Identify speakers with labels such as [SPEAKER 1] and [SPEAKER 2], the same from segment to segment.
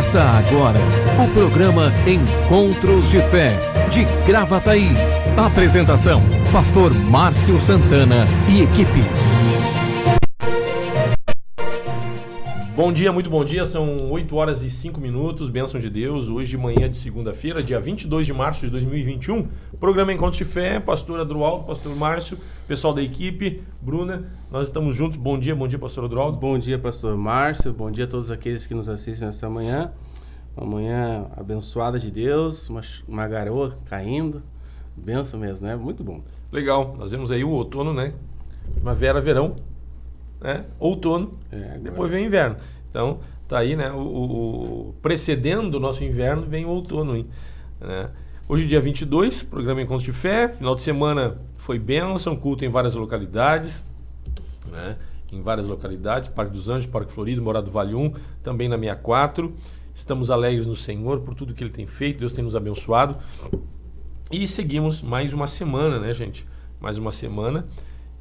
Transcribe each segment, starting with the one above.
[SPEAKER 1] Começa agora o programa Encontros de Fé, de Gravataí. Apresentação, Pastor Márcio Santana e equipe.
[SPEAKER 2] Bom dia, muito bom dia, são 8 horas e 5 minutos, bênção de Deus, hoje de manhã de segunda-feira, dia 22 de março de 2021, programa Encontros de Fé, pastor Adroaldo, pastor Márcio, pessoal da equipe, Bruna, nós estamos juntos, bom dia pastor Adroaldo.
[SPEAKER 3] Bom dia pastor Márcio, bom dia a todos aqueles que nos assistem nessa manhã, uma manhã abençoada de Deus, uma garoa caindo, bênção mesmo, né? Muito bom.
[SPEAKER 2] Legal, nós vemos aí o outono, né? Primavera, verão, né? Outono, depois vem o inverno. Então, tá aí, né? Precedendo o nosso inverno, vem o outono, hein? Né? Hoje, dia 22, programa Encontro de Fé. Final de semana foi bênção, culto em várias localidades, né? Em várias localidades, Parque dos Anjos, Parque Florido, Morada do Vale 1, também na 64. Estamos alegres no Senhor por tudo que Ele tem feito, Deus tem nos abençoado. E seguimos mais uma semana, né, gente? Mais uma semana.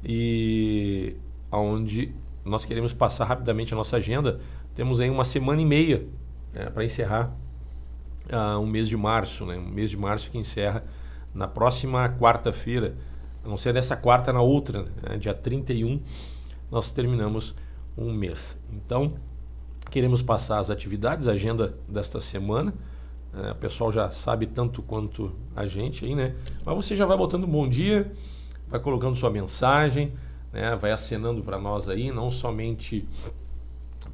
[SPEAKER 2] E onde nós queremos passar rapidamente a nossa agenda. Temos aí uma semana e meia, né, para encerrar um mês de março, né? Um mês de março que encerra na próxima quarta-feira, a não ser nessa quarta, na outra, né, dia 31, nós terminamos um mês. Então, queremos passar as atividades, a agenda desta semana. O pessoal já sabe tanto quanto a gente aí, né? Mas você já vai botando um bom dia, vai colocando sua mensagem, né? Vai acenando para nós aí, não somente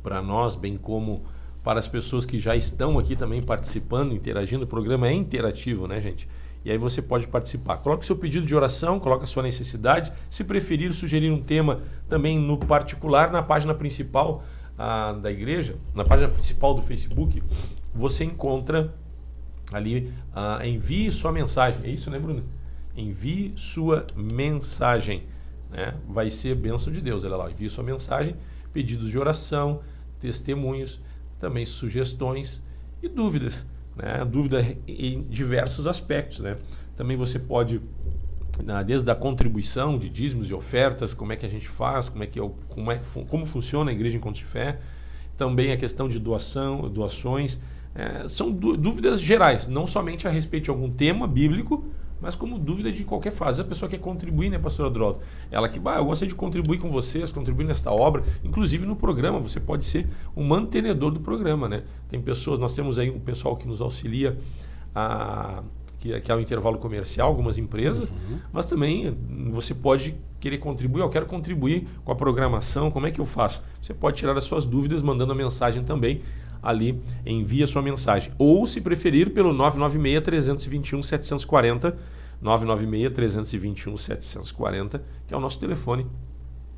[SPEAKER 2] para nós, bem como para as pessoas que já estão aqui também participando, interagindo. O programa é interativo, né, gente? E aí você pode participar. Coloque seu pedido de oração, coloque a sua necessidade. Se preferir, sugerir um tema também no particular, na página principal da igreja, na página principal do Facebook, você encontra ali, envie sua mensagem. É isso, né, Bruno? Envie sua mensagem, né? Vai ser bênção de Deus. Olha lá, envie sua mensagem, pedidos de oração, testemunhos, também sugestões e dúvidas, né? Dúvida em diversos aspectos, né? Também você pode, desde a contribuição de dízimos e ofertas, como é que a gente faz, como funciona a Igreja Encontros de Fé, também a questão de doações, são dúvidas gerais, não somente a respeito de algum tema bíblico, mas como dúvida de qualquer fase. A pessoa quer contribuir, né, pastor Adroaldo? Ela que, eu gostaria de contribuir com vocês, contribuir nesta obra, inclusive no programa, você pode ser um mantenedor do programa, né? Tem pessoas, nós temos aí um pessoal que nos auxilia, que é o intervalo comercial, algumas empresas, mas também você pode querer contribuir, eu quero contribuir com a programação, como é que eu faço? Você pode tirar as suas dúvidas mandando a mensagem também, ali, envia sua mensagem. Ou, se preferir, pelo 996-321-740, 996-321-740, que é o nosso telefone,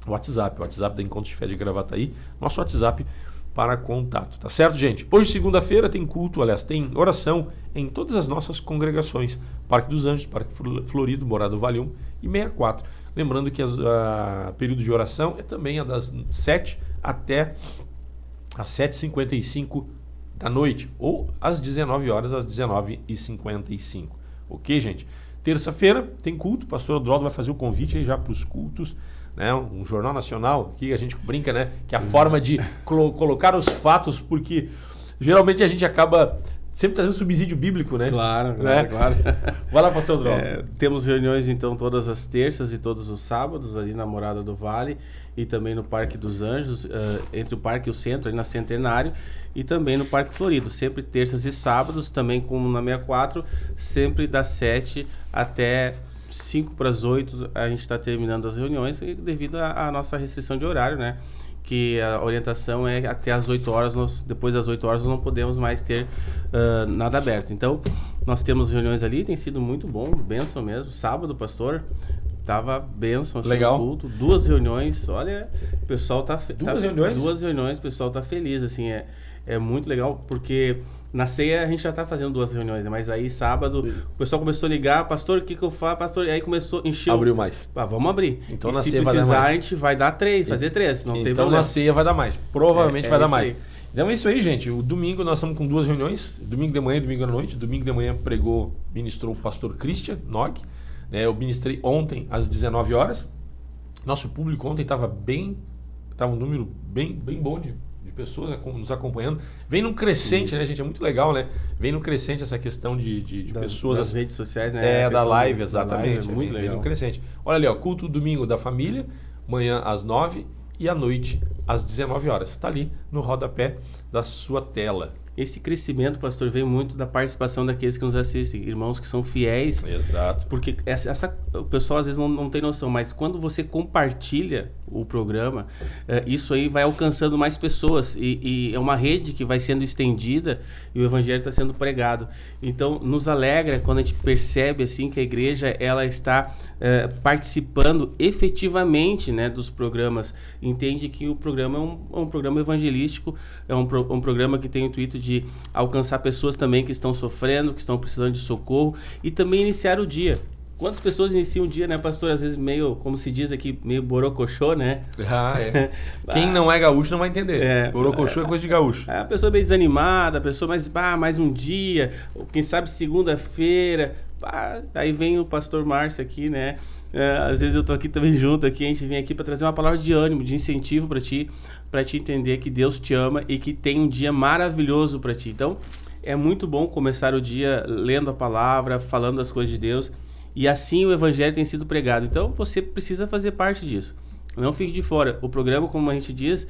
[SPEAKER 2] o WhatsApp da Encontros de Fé de Gravataí, nosso WhatsApp para contato, tá certo, gente? Hoje, segunda-feira, tem culto, aliás, tem oração em todas as nossas congregações, Parque dos Anjos, Parque Florido, Morada do Vale 1 e 64. Lembrando que o período de oração é também das 7 até às 7h55 da noite, ou às 19 horas, às 19h55. Ok, gente? Terça-feira tem culto, o pastor Adroaldo vai fazer o convite aí já para os cultos, né? Um jornal nacional, que a gente brinca, né? Que é a forma de colocar os fatos, porque geralmente a gente acaba sempre trazendo subsídio bíblico, né?
[SPEAKER 3] Claro.
[SPEAKER 2] Vai lá, pastor Adroaldo.
[SPEAKER 3] Temos reuniões, então, todas as terças e todos os sábados, ali na Morada do Vale, e também no Parque dos Anjos, entre o Parque e o Centro, ali na Centenário, e também no Parque Florido, sempre terças e sábados, também como na 64, sempre das 7 até 5 para as 8, a gente está terminando as reuniões, devido à nossa restrição de horário, né? Que a orientação é até as 8 horas, depois das 8 horas nós não podemos mais ter nada aberto. Então, nós temos reuniões ali, tem sido muito bom, bênção mesmo. Sábado, pastor, tava bênção, assim,
[SPEAKER 2] legal.
[SPEAKER 3] Culto, 2 reuniões, olha, o pessoal tá...
[SPEAKER 2] reuniões?
[SPEAKER 3] 2 reuniões, o pessoal tá feliz, assim, é muito legal, porque... Na ceia a gente já está fazendo 2 reuniões, mas aí sábado o pessoal começou a ligar, pastor, o que eu faço, pastor? E aí começou, encheu.
[SPEAKER 2] Abriu mais.
[SPEAKER 3] Vamos abrir.
[SPEAKER 2] Então
[SPEAKER 3] e
[SPEAKER 2] na
[SPEAKER 3] se
[SPEAKER 2] ceia
[SPEAKER 3] precisar,
[SPEAKER 2] vai dar mais.
[SPEAKER 3] A gente vai dar 3, fazer 3, não tem
[SPEAKER 2] então
[SPEAKER 3] problema.
[SPEAKER 2] Na ceia vai dar mais, provavelmente vai dar mais.
[SPEAKER 3] Aí.
[SPEAKER 2] Então é isso aí, gente. O domingo nós estamos com 2 reuniões, domingo de manhã e domingo à noite. Domingo de manhã ministrou o pastor Christian Nog, né? Eu ministrei ontem às 19 horas. Nosso público ontem estava um número bem bom de pessoas nos acompanhando. Vem num crescente, né, gente? É muito legal, né? Vem num crescente essa questão de pessoas.
[SPEAKER 3] Das redes sociais, né?
[SPEAKER 2] Da live, exatamente.
[SPEAKER 3] Da live, muito legal.
[SPEAKER 2] Vem num crescente. Olha ali, ó, culto domingo da família, manhã às 9 e à noite às 19 horas. Está ali no rodapé da sua tela.
[SPEAKER 3] Esse crescimento, pastor, vem muito da participação daqueles que nos assistem, irmãos que são fiéis.
[SPEAKER 2] Exato.
[SPEAKER 3] Porque o pessoal às vezes não tem noção, mas quando você compartilha o programa, isso aí vai alcançando mais pessoas e é uma rede que vai sendo estendida e o evangelho está sendo pregado. Então, nos alegra quando a gente percebe assim que a igreja ela está participando efetivamente, né, dos programas. Entende que o programa é um programa evangelístico, é um programa que tem o intuito de alcançar pessoas também que estão sofrendo, que estão precisando de socorro e também iniciar o dia. Quantas pessoas iniciam o dia, né, pastor? Às vezes meio, como se diz aqui, meio borocochô, né?
[SPEAKER 2] Quem não é gaúcho não vai entender. Borocochô é coisa de gaúcho.
[SPEAKER 3] A pessoa meio desanimada, a pessoa mais um dia, quem sabe segunda-feira. Aí vem o pastor Márcio aqui, né? Às vezes eu tô aqui também junto, aqui, a gente vem aqui para trazer uma palavra de ânimo, de incentivo para ti entender que Deus te ama e que tem um dia maravilhoso para ti. Então, é muito bom começar o dia lendo a palavra, falando das coisas de Deus, e assim o evangelho tem sido pregado. Então, você precisa fazer parte disso. Não fique de fora. O programa, como a gente diz,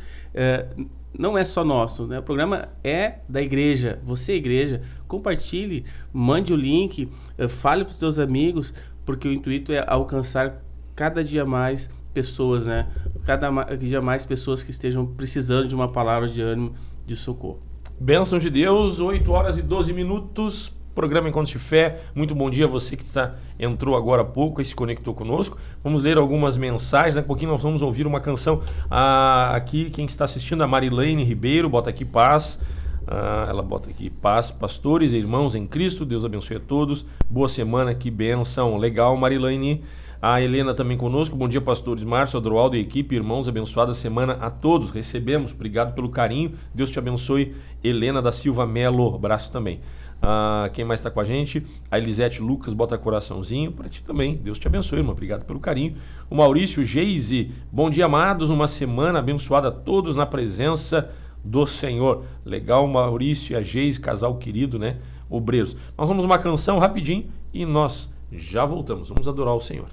[SPEAKER 3] não é só nosso, né? O programa é da igreja. Você, igreja, compartilhe, mande o link, fale para os seus amigos, porque o intuito é alcançar cada dia mais pessoas, né? Cada dia mais pessoas que estejam precisando de uma palavra de ânimo, de socorro.
[SPEAKER 2] Bênção de Deus, 8 horas e 12 minutos. Programa Encontros de Fé. Muito bom dia a você que entrou agora há pouco e se conectou conosco. Vamos ler algumas mensagens. Daqui a pouquinho nós vamos ouvir uma canção. Aqui, quem está assistindo, a Marilene Ribeiro, bota aqui paz. Ela bota aqui paz, pastores e irmãos em Cristo. Deus abençoe a todos. Boa semana, que bênção. Legal, Marilene. A Helena também conosco. Bom dia, pastores Márcio, Adroaldo e equipe. Irmãos, abençoada semana a todos. Recebemos. Obrigado pelo carinho. Deus te abençoe. Helena da Silva Melo. Abraço também. Quem mais está com a gente? A Elisete Lucas bota coraçãozinho para ti também. Deus te abençoe, irmão. Obrigado pelo carinho. O Maurício Geise. Bom dia, amados. Uma semana abençoada a todos na presença do Senhor. Legal, Maurício e a Geise, casal querido, né? Obreiros. Nós vamos uma canção rapidinho e nós já voltamos. Vamos adorar o Senhor.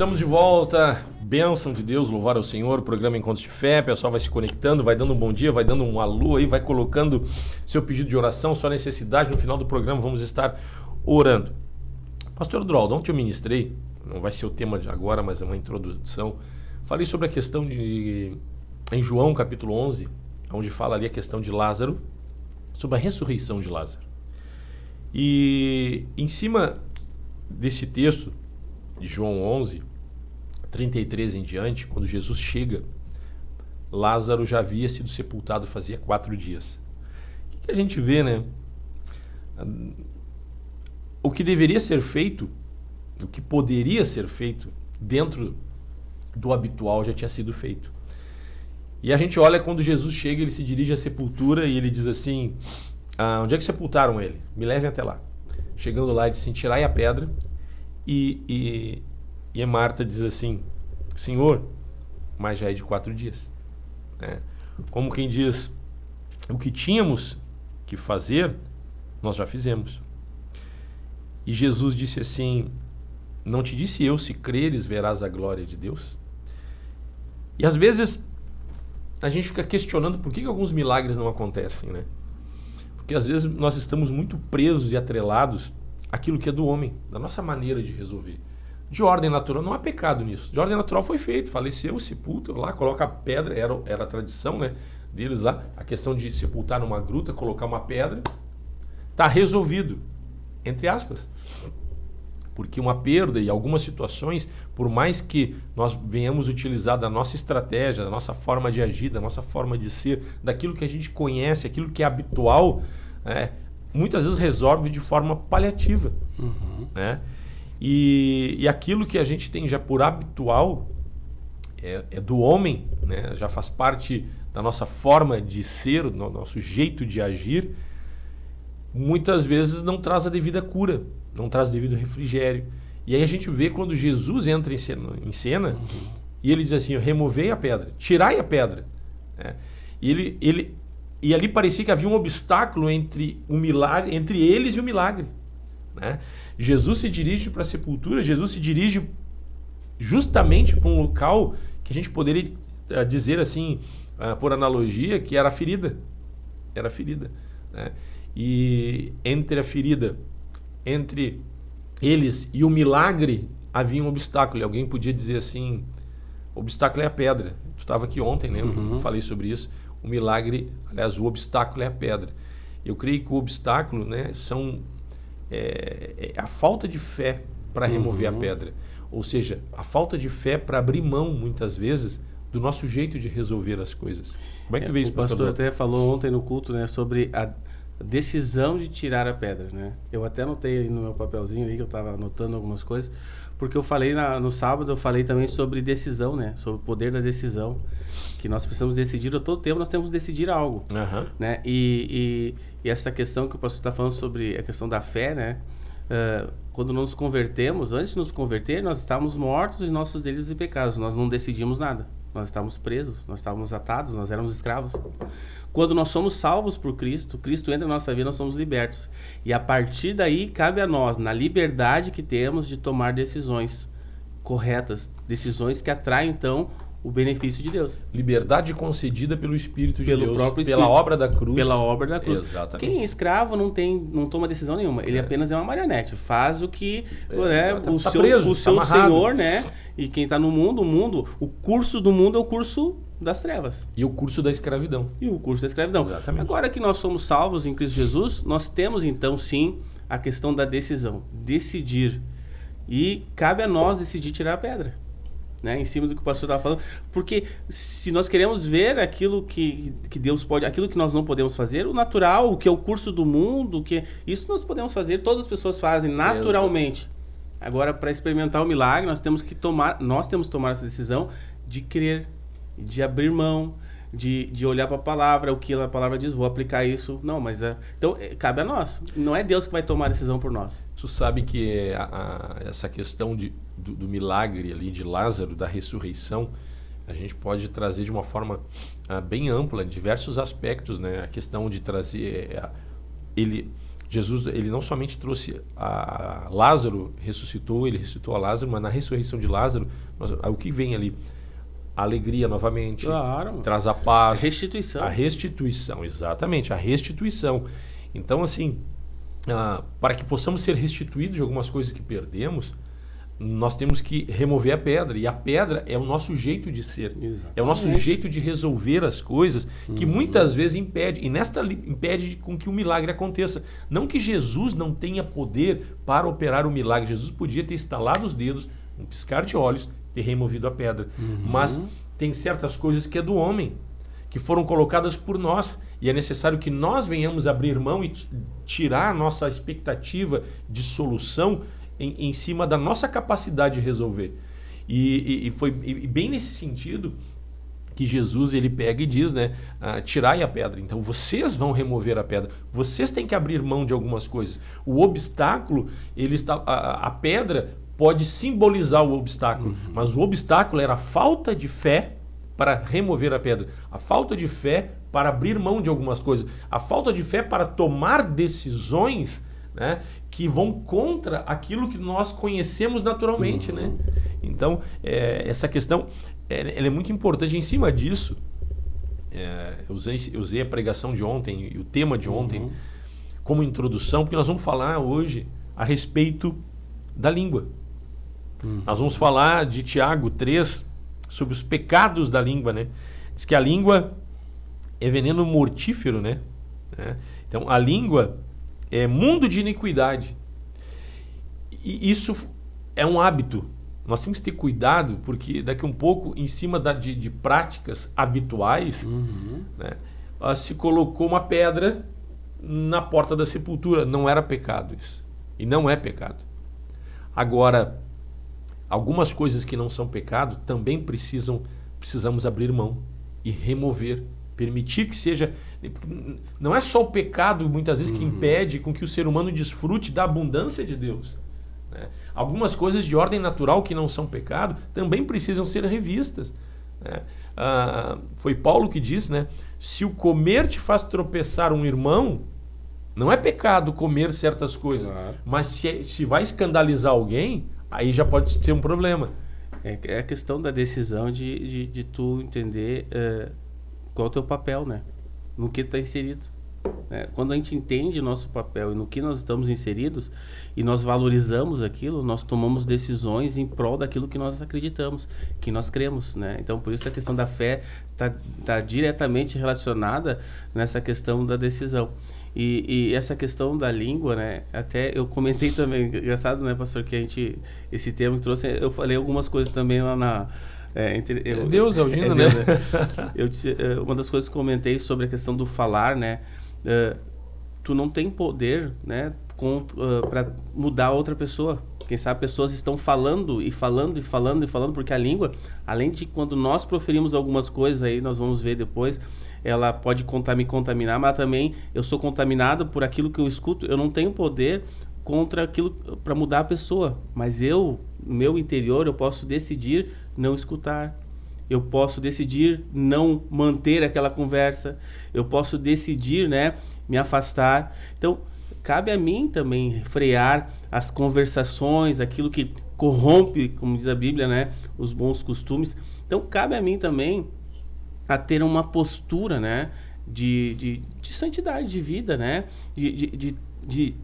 [SPEAKER 2] Estamos de volta, bênção de Deus, louvar ao Senhor, programa Encontros de Fé, o pessoal vai se conectando, vai dando um bom dia, vai dando um alô aí, vai colocando seu pedido de oração, sua necessidade, no final do programa vamos estar orando. Pastor Edroaldo, ontem eu ministrei, não vai ser o tema de agora, mas é uma introdução, falei sobre a questão em João capítulo 11, onde fala ali a questão de Lázaro, sobre a ressurreição de Lázaro. E em cima desse texto, de João 11, 33 em diante, quando Jesus chega, Lázaro já havia sido sepultado fazia 4 dias. O que a gente vê, né? O que deveria ser feito, o que poderia ser feito dentro do habitual já tinha sido feito. E a gente olha quando Jesus chega, ele se dirige à sepultura e ele diz assim, onde é que sepultaram ele? Me levem até lá. Chegando lá, ele diz assim, tirai a pedra. E a Marta diz assim, Senhor, mas já é de 4 dias. Como quem diz, o que tínhamos que fazer, nós já fizemos. E Jesus disse assim, não te disse eu, se creres, verás a glória de Deus? E às vezes a gente fica questionando por que alguns milagres não acontecem, né? Porque às vezes nós estamos muito presos e atrelados àquilo que é do homem, da nossa maneira de resolver. De ordem natural, não há pecado nisso. De ordem natural foi feito, faleceu, sepulta lá, coloca a pedra, era a tradição, né, deles lá, a questão de sepultar numa gruta, colocar uma pedra, está resolvido, entre aspas. Porque uma perda e algumas situações, por mais que nós venhamos utilizar da nossa estratégia, da nossa forma de agir, da nossa forma de ser, daquilo que a gente conhece, aquilo que é habitual, muitas vezes resolve de forma paliativa. Né? E aquilo que a gente tem já por habitual é do homem, né? Já faz parte da nossa forma de ser, do nosso jeito de agir, muitas vezes não traz a devida cura, não traz o devido refrigério. E aí a gente vê quando Jesus entra em cena e ele diz assim, removei a pedra, tirai a pedra. E ali parecia que havia um obstáculo entre o milagre, entre eles e o milagre. Né? Jesus se dirige para a sepultura, Jesus se dirige justamente para um local que a gente poderia dizer assim, por analogia, que era a ferida. Era a ferida. Né? E entre a ferida, entre eles e o milagre, havia um obstáculo. E alguém podia dizer assim, o obstáculo é a pedra. Tu estava aqui ontem, né? Eu falei sobre isso. O milagre, aliás, o obstáculo é a pedra. Eu creio que o obstáculo, né, é a falta de fé para remover a pedra. Ou seja, a falta de fé para abrir mão, muitas vezes, do nosso jeito de resolver as coisas. Como é que tu vê isso, pastor?
[SPEAKER 3] O pastor até falou ontem no culto, né, sobre a decisão de tirar a pedra, né? Eu até anotei aí no meu papelzinho aí, que eu estava anotando algumas coisas, porque eu falei no sábado, eu falei também sobre decisão, né? Sobre o poder da decisão, que nós precisamos decidir, a todo tempo nós temos que decidir algo, né? E essa questão que o pastor está falando sobre a questão da fé, né? Quando nos convertemos, antes de nos converter, nós estávamos mortos em nossos delitos e pecados, nós não decidimos nada, nós estávamos presos, nós estávamos atados, nós éramos escravos. Quando nós somos salvos por Cristo, Cristo entra na nossa vida, nós somos libertos. E a partir daí, cabe a nós, na liberdade que temos de tomar decisões corretas, decisões que atraem, então, o benefício de Deus.
[SPEAKER 2] Liberdade concedida pelo Espírito de Deus,
[SPEAKER 3] próprio Espírito,
[SPEAKER 2] pela obra da cruz.
[SPEAKER 3] Pela obra da cruz.
[SPEAKER 2] Exatamente.
[SPEAKER 3] Quem é escravo não toma decisão nenhuma, ele apenas é uma marionete, faz o que o seu senhor, né? E quem está no mundo, o curso do mundo é o curso das trevas.
[SPEAKER 2] E o curso da escravidão.
[SPEAKER 3] Exatamente. Agora que nós somos salvos em Cristo Jesus, nós temos então sim a questão da decisão, decidir. E cabe a nós decidir tirar a pedra, né? Em cima do que o pastor estava falando. Porque se nós queremos ver aquilo que Deus pode, aquilo que nós não podemos fazer, o natural, o que é o curso do mundo, isso nós podemos fazer, todas as pessoas fazem naturalmente. Agora, para experimentar o milagre, nós temos que tomar essa decisão de crer, de abrir mão, de olhar para a palavra, o que a palavra diz, vou aplicar isso. Não, mas então cabe a nós. Não é Deus que vai tomar a decisão por nós.
[SPEAKER 2] Tu sabe que essa questão do milagre ali de Lázaro, da ressurreição, a gente pode trazer de uma forma bem ampla, em diversos aspectos, né? A questão de trazer ele Jesus, ele não somente trouxe a Lázaro, ressuscitou, ele ressuscitou a Lázaro, mas na ressurreição de Lázaro, o que vem ali? A alegria novamente,
[SPEAKER 3] claro,
[SPEAKER 2] traz a paz.
[SPEAKER 3] Restituição.
[SPEAKER 2] A restituição, exatamente, a restituição. Então, assim, para que possamos ser restituídos de algumas coisas que perdemos, nós temos que remover a pedra. E a pedra é o nosso jeito de ser. Exatamente. É o nosso jeito de resolver as coisas que muitas vezes impede. E impede com que o milagre aconteça. Não que Jesus não tenha poder para operar o milagre. Jesus podia ter estalado os dedos, um piscar de olhos, ter removido a pedra. Mas tem certas coisas que é do homem, que foram colocadas por nós. E é necessário que nós venhamos abrir mão e tirar a nossa expectativa de solução em cima da nossa capacidade de resolver. E foi bem nesse sentido que Jesus ele pega e diz, né, tirai a pedra. Então vocês vão remover a pedra. Vocês têm que abrir mão de algumas coisas. O obstáculo, a pedra pode simbolizar o obstáculo, mas o obstáculo era a falta de fé para remover a pedra, a falta de fé para abrir mão de algumas coisas, a falta de fé para tomar decisões, né, que vão contra aquilo que nós conhecemos naturalmente, né? Então, essa questão ela é muito importante. Em cima disso, eu usei a pregação de ontem e o tema de ontem como introdução, porque nós vamos falar hoje a respeito da língua. Nós vamos falar de Tiago 3 sobre os pecados da língua, né? Diz que a língua é veneno mortífero, né? Então, a língua é mundo de iniquidade. E isso é um hábito. Nós temos que ter cuidado, porque daqui a um pouco, em cima de práticas habituais, né, se colocou uma pedra na porta da sepultura. Não era pecado isso. E não é pecado. Agora, algumas coisas que não são pecado também precisamos abrir mão e remover. Permitir que seja... Não é só o pecado, muitas vezes, que impede com que o ser humano desfrute da abundância de Deus, né? Algumas coisas de ordem natural que não são pecado também precisam ser revistas, né? Foi Paulo que disse, né? Se o comer te faz tropeçar um irmão, não é pecado comer certas coisas, claro. Mas se vai escandalizar alguém, aí já pode ser um problema.
[SPEAKER 3] É a questão da decisão de tu entender qual é o teu papel, né? No que tu está inserido. Quando a gente entende o nosso papel e no que nós estamos inseridos e nós valorizamos aquilo, nós tomamos decisões em prol daquilo que nós acreditamos, que nós cremos, né? Então, por isso a questão da fé está diretamente relacionada nessa questão da decisão. E essa questão da língua, né? Até eu comentei também, engraçado, né, pastor, que esse termo que trouxe, eu falei algumas coisas também lá na...
[SPEAKER 2] Deus é o Gino, né?
[SPEAKER 3] Eu disse, uma das coisas que comentei sobre a questão do falar, né? Tu não tem poder, né, para mudar outra pessoa. Quem sabe pessoas estão falando e falando e falando e falando, porque a língua, além de quando nós proferimos algumas coisas, aí nós vamos ver depois, ela pode me contaminar, mas também eu sou contaminado por aquilo que eu escuto. Eu não tenho poder contra aquilo para mudar a pessoa, mas no meu interior, eu posso decidir não escutar. Eu posso decidir não manter aquela conversa. Eu posso decidir, né, me afastar. Então, cabe a mim também frear as conversações, aquilo que corrompe, como diz a Bíblia, né, os bons costumes. Então, cabe a mim também a ter uma postura, né, de santidade de vida, né, de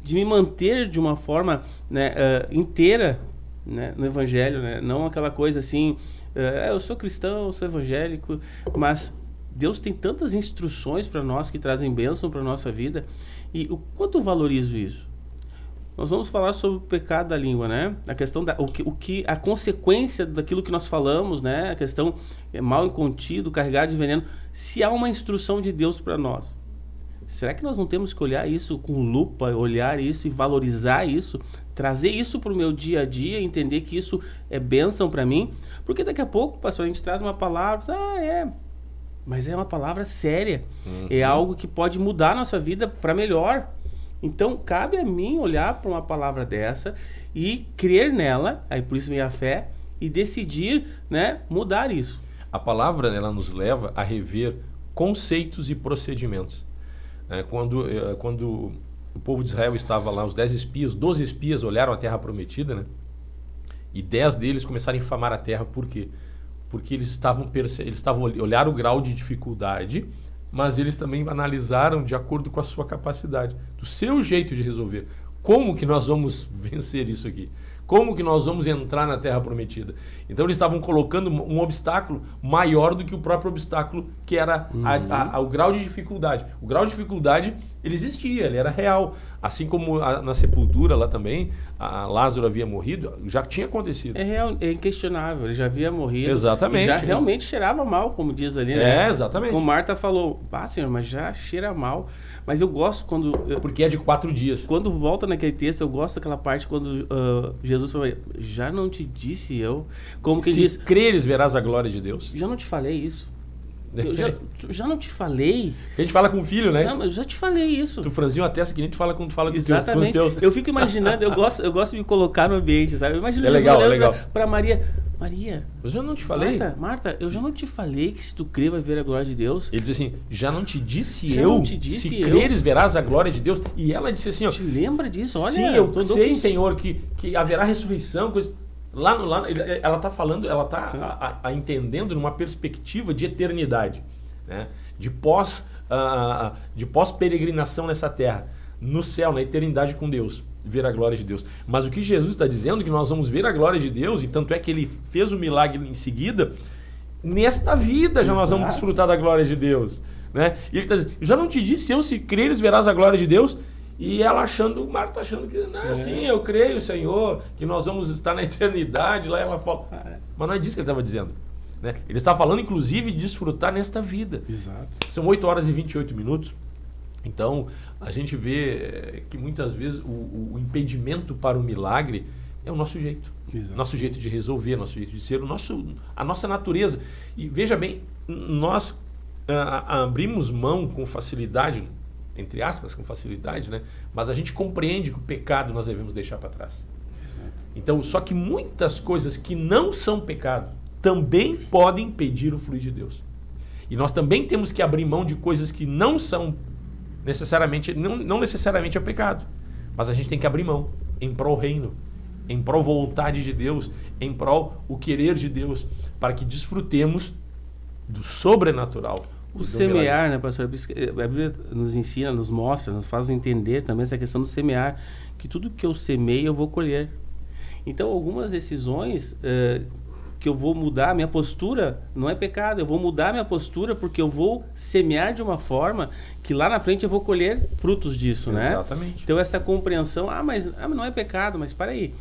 [SPEAKER 3] me manter de uma forma, né, inteira, né, no Evangelho, né, não aquela coisa assim, eu sou cristão, eu sou evangélico, mas Deus tem tantas instruções para nós que trazem bênção para a nossa vida, e o quanto eu valorizo isso? Nós vamos falar sobre o pecado da língua, né? A questão a consequência daquilo que nós falamos, né? A questão mal incontido, carregado de veneno. Se há uma instrução de Deus para nós, será que nós não temos que olhar isso com lupa, olhar isso e valorizar isso, trazer isso para o meu dia a dia, entender que isso é bênção para mim? Porque daqui a pouco, pastor, a gente traz uma palavra, mas é uma palavra séria, é algo que pode mudar a nossa vida para melhor. Então, cabe a mim olhar para uma palavra dessa e crer nela, aí por isso vem a fé, e decidir, né, mudar isso.
[SPEAKER 2] A palavra, ela nos leva a rever conceitos e procedimentos. Quando o povo de Israel estava lá, os 10 espias, 12 espias olharam a terra prometida, né? E 10 deles começaram a infamar a terra. Por quê? Porque eles olharam o grau de dificuldade, mas eles também analisaram de acordo com a sua capacidade, do seu jeito de resolver. Como que nós vamos vencer isso aqui? Como que nós vamos entrar na Terra Prometida? Então eles estavam colocando um obstáculo maior do que o próprio obstáculo, que era o grau de dificuldade. O grau de dificuldade, ele existia, ele era real. Assim como na sepultura lá também, Lázaro havia morrido, já tinha acontecido.
[SPEAKER 3] É real, é inquestionável, ele já havia morrido.
[SPEAKER 2] Exatamente.
[SPEAKER 3] Já realmente cheirava mal, como diz ali, né?
[SPEAKER 2] É, exatamente.
[SPEAKER 3] Como Marta falou, Senhor, mas já cheira mal. Mas eu gosto quando...
[SPEAKER 2] Porque é de 4 dias.
[SPEAKER 3] Quando volta naquele texto, eu gosto daquela parte quando Jesus falou, já não te disse eu... Como que diz?
[SPEAKER 2] Se creres, verás a glória de Deus.
[SPEAKER 3] Já não te falei isso? Eu já não te falei?
[SPEAKER 2] A gente fala com o filho, né?
[SPEAKER 3] Não, mas eu já te falei isso.
[SPEAKER 2] Tu franziu a testa que nem tu fala quando tu fala com
[SPEAKER 3] Exatamente.
[SPEAKER 2] os teus.
[SPEAKER 3] Eu fico imaginando, eu gosto de me colocar no ambiente, sabe? Eu imagino
[SPEAKER 2] É
[SPEAKER 3] Jesus
[SPEAKER 2] legal,
[SPEAKER 3] olhando
[SPEAKER 2] legal.
[SPEAKER 3] pra Maria... Maria,
[SPEAKER 2] Eu já não te falei.
[SPEAKER 3] Marta, eu já não te falei que se tu crer vai ver a glória de Deus?
[SPEAKER 2] Ele diz assim, já não te disse
[SPEAKER 3] Já
[SPEAKER 2] eu?
[SPEAKER 3] não te disse
[SPEAKER 2] se
[SPEAKER 3] eu?
[SPEAKER 2] creres, verás a glória de Deus. E ela disse assim, ó,
[SPEAKER 3] Te lembra disso? Olha,
[SPEAKER 2] sim, eu sei, Senhor, que haverá ressurreição, coisa... Lá, ela está falando, ela está entendendo numa perspectiva de eternidade, né? De pós-peregrinação nessa terra, no céu, na eternidade com Deus, ver a glória de Deus. Mas o que Jesus está dizendo é que nós vamos ver a glória de Deus, e tanto é que ele fez o milagre em seguida, nesta vida já nós vamos desfrutar da glória de Deus, né? E ele está dizendo, já não te disse eu, se creres verás a glória de Deus? E ela Marta achando que, sim, eu creio, Senhor, que nós vamos estar na eternidade. Lá ela fala, mas não é disso que ele estava dizendo, né? Ele está falando, inclusive, de desfrutar nesta vida.
[SPEAKER 3] Exato.
[SPEAKER 2] São 8 horas e 28 minutos. Então, a gente vê que muitas vezes o impedimento para o milagre é o nosso jeito.
[SPEAKER 3] Exato.
[SPEAKER 2] Nosso jeito de resolver, nosso jeito de ser, a nossa natureza. E veja bem, nós abrimos mão com facilidade, entre aspas, com facilidade, né? Mas a gente compreende que o pecado nós devemos deixar para trás.
[SPEAKER 3] Exato.
[SPEAKER 2] Então, só que muitas coisas que não são pecado também podem impedir o fluir de Deus. E nós também temos que abrir mão de coisas que não são necessariamente, não necessariamente é pecado, mas a gente tem que abrir mão em prol reino, em prol vontade de Deus, em prol o querer de Deus, para que desfrutemos do sobrenatural.
[SPEAKER 3] O semear, né, pastor? A Bíblia nos ensina, nos mostra, nos faz entender também essa questão do semear, que tudo que eu semeio eu vou colher. Então, algumas decisões que eu vou mudar, minha postura não é pecado, eu vou mudar minha postura porque eu vou semear de uma forma que lá na frente eu vou colher frutos disso, né?
[SPEAKER 2] Exatamente.
[SPEAKER 3] Então, essa compreensão, mas não é pecado, mas para aí,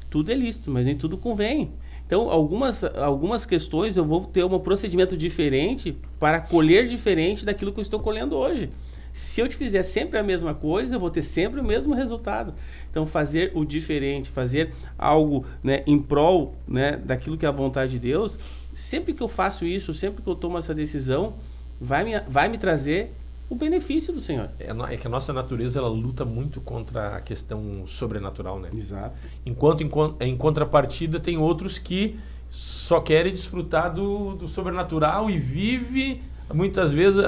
[SPEAKER 3] tudo é lícito, mas nem tudo convém. Então, algumas questões eu vou ter um procedimento diferente para colher diferente daquilo que eu estou colhendo hoje. Se eu te fizer sempre a mesma coisa, eu vou ter sempre o mesmo resultado. Então, fazer o diferente, fazer algo, né, em prol, né, daquilo que é a vontade de Deus, sempre que eu faço isso, sempre que eu tomo essa decisão, vai me trazer o benefício do Senhor.
[SPEAKER 2] É que a nossa natureza ela luta muito contra a questão sobrenatural, né?
[SPEAKER 3] Exato.
[SPEAKER 2] Enquanto em contrapartida tem outros que só querem desfrutar do sobrenatural e vive muitas vezes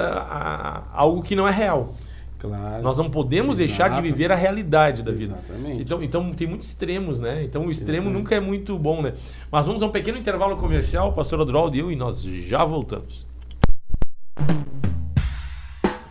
[SPEAKER 2] algo que não é real.
[SPEAKER 3] Claro.
[SPEAKER 2] Nós não podemos deixar de viver a realidade da vida.
[SPEAKER 3] Exatamente.
[SPEAKER 2] Então tem muitos extremos, né? Então o extremo nunca é muito bom, né? Mas vamos a um pequeno intervalo comercial, o pastor Adroaldo e eu, e nós já voltamos.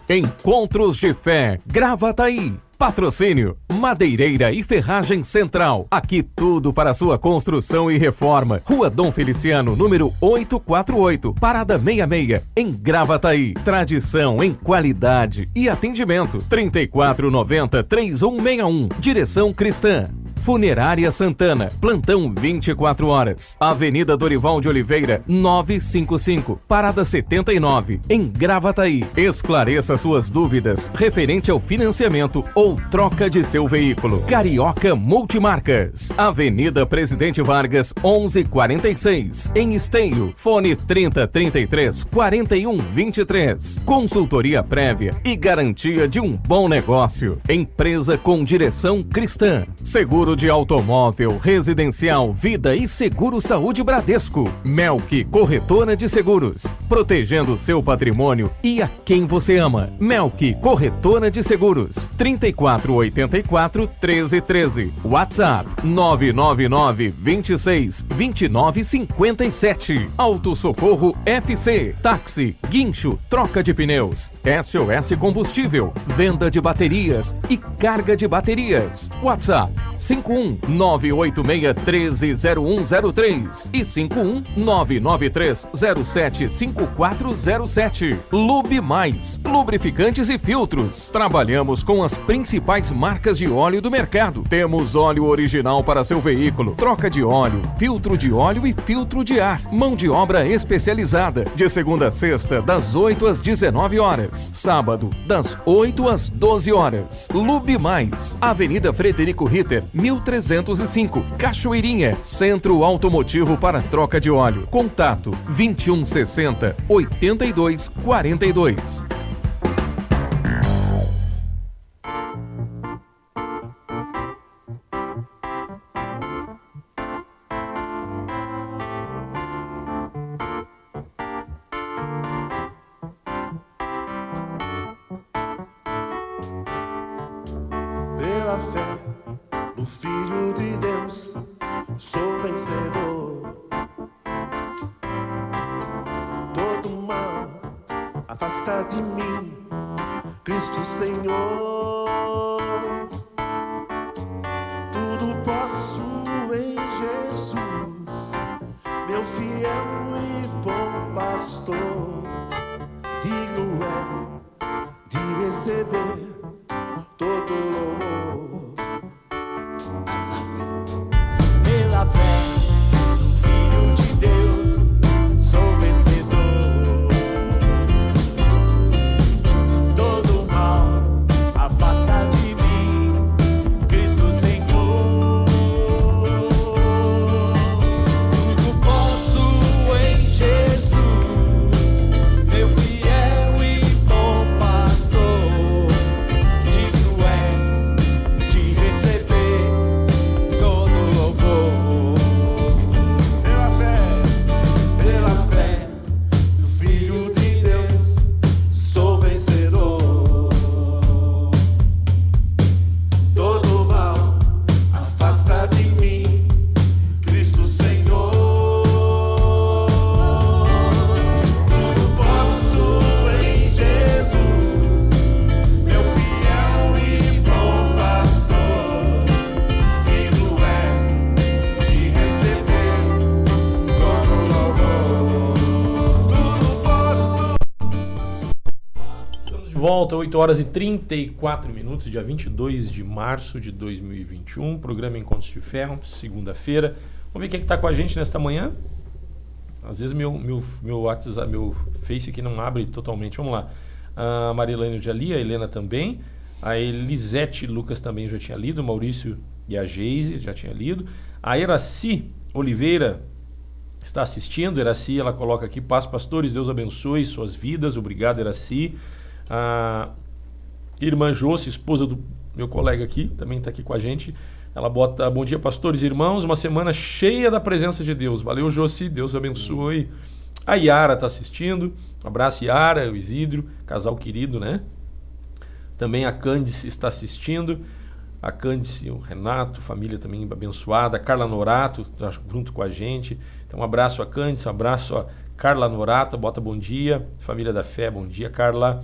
[SPEAKER 1] Encontros de Fé, Gravataí. Patrocínio, Madeireira e Ferragem Central. Aqui tudo para sua construção e reforma. Rua Dom Feliciano, número 848, Parada 66, em Gravataí. Tradição em qualidade e atendimento. 3490-3161. Direção Cristã. Funerária Santana, plantão 24 horas. Avenida Dorival de Oliveira, 955, Parada 79, em Gravataí. Esclareça suas dúvidas referente ao financiamento ou troca de seu veículo. Carioca Multimarcas, Avenida Presidente Vargas, 1146, em Esteio. Fone 3033-4123. Consultoria prévia e garantia de um bom negócio. Empresa com direção cristã. Seguro Seguro de automóvel, residencial, vida e seguro saúde Bradesco. Melk, corretora de seguros. Protegendo seu patrimônio e a quem você ama. Melk, corretora de seguros. 3484-1313. WhatsApp 999-26-2957. Auto Socorro FC. Táxi, guincho, troca de pneus. SOS Combustível. Venda de baterias e carga de baterias. WhatsApp 51986130103 e 51993075407. Lube Mais, lubrificantes e filtros. Trabalhamos com as principais marcas de óleo do mercado. Temos óleo original para seu veículo, troca de óleo, filtro de óleo e filtro de ar. Mão de obra especializada. De segunda a sexta, das 8 às 19 horas. Sábado, das 8 às 12 horas. Lube Mais, Avenida Frederico Ritter, 1305, Cachoeirinha, Centro Automotivo para troca de óleo. Contato 2160-8242.
[SPEAKER 4] Pela fé no Filho de Deus, sou vencedor. Todo mal afasta de mim, Cristo Senhor. Tudo posso em Jesus, meu fiel e bom pastor. Digno é de receber todo louvor. Pela fé no Filho de Deus, sou vencedor. Todo mal afasta de mim, Cristo Senhor. Tudo posso em Jesus, meu fiel e bom pastor. Digno é de receber todo louvor. Pela fé no Filho de Deus, sou vencedor. Todo mal afasta de mim, Cristo Senhor. Tudo posso em Jesus, meu fiel e bom pastor. Digno é de receber todo louvor. Tudo posso.
[SPEAKER 2] Estamos de volta, 8 horas e 34 minutos, dia 22 de março de 2021. Programa Encontros de Ferro, segunda-feira. Vamos ver quem é que está com a gente nesta manhã. Às vezes meu WhatsApp, meu Face aqui não abre totalmente. Vamos lá. A Marilene de Ali, a Helena também. A Elisete Lucas também já tinha lido. O Maurício e a Geise já tinha lido. A Eraci Oliveira está assistindo. Eraci, ela coloca aqui: paz, pastores, Deus abençoe suas vidas. Obrigado, Eraci. A irmã Josi, esposa do meu colega aqui, também está aqui com a gente. Ela bota: bom dia, pastores e irmãos, uma semana cheia da presença de Deus. Valeu, Josi, Deus abençoe. A Yara está assistindo. Um abraço, Yara, o Isidro, casal querido, né? Também a Cândice está assistindo. A Cândice, o Renato, família também abençoada. A Carla Norato está junto com a gente. Então, um abraço a Cândice, um abraço a Carla Norato, bota bom dia. Família da Fé, bom dia, Carla.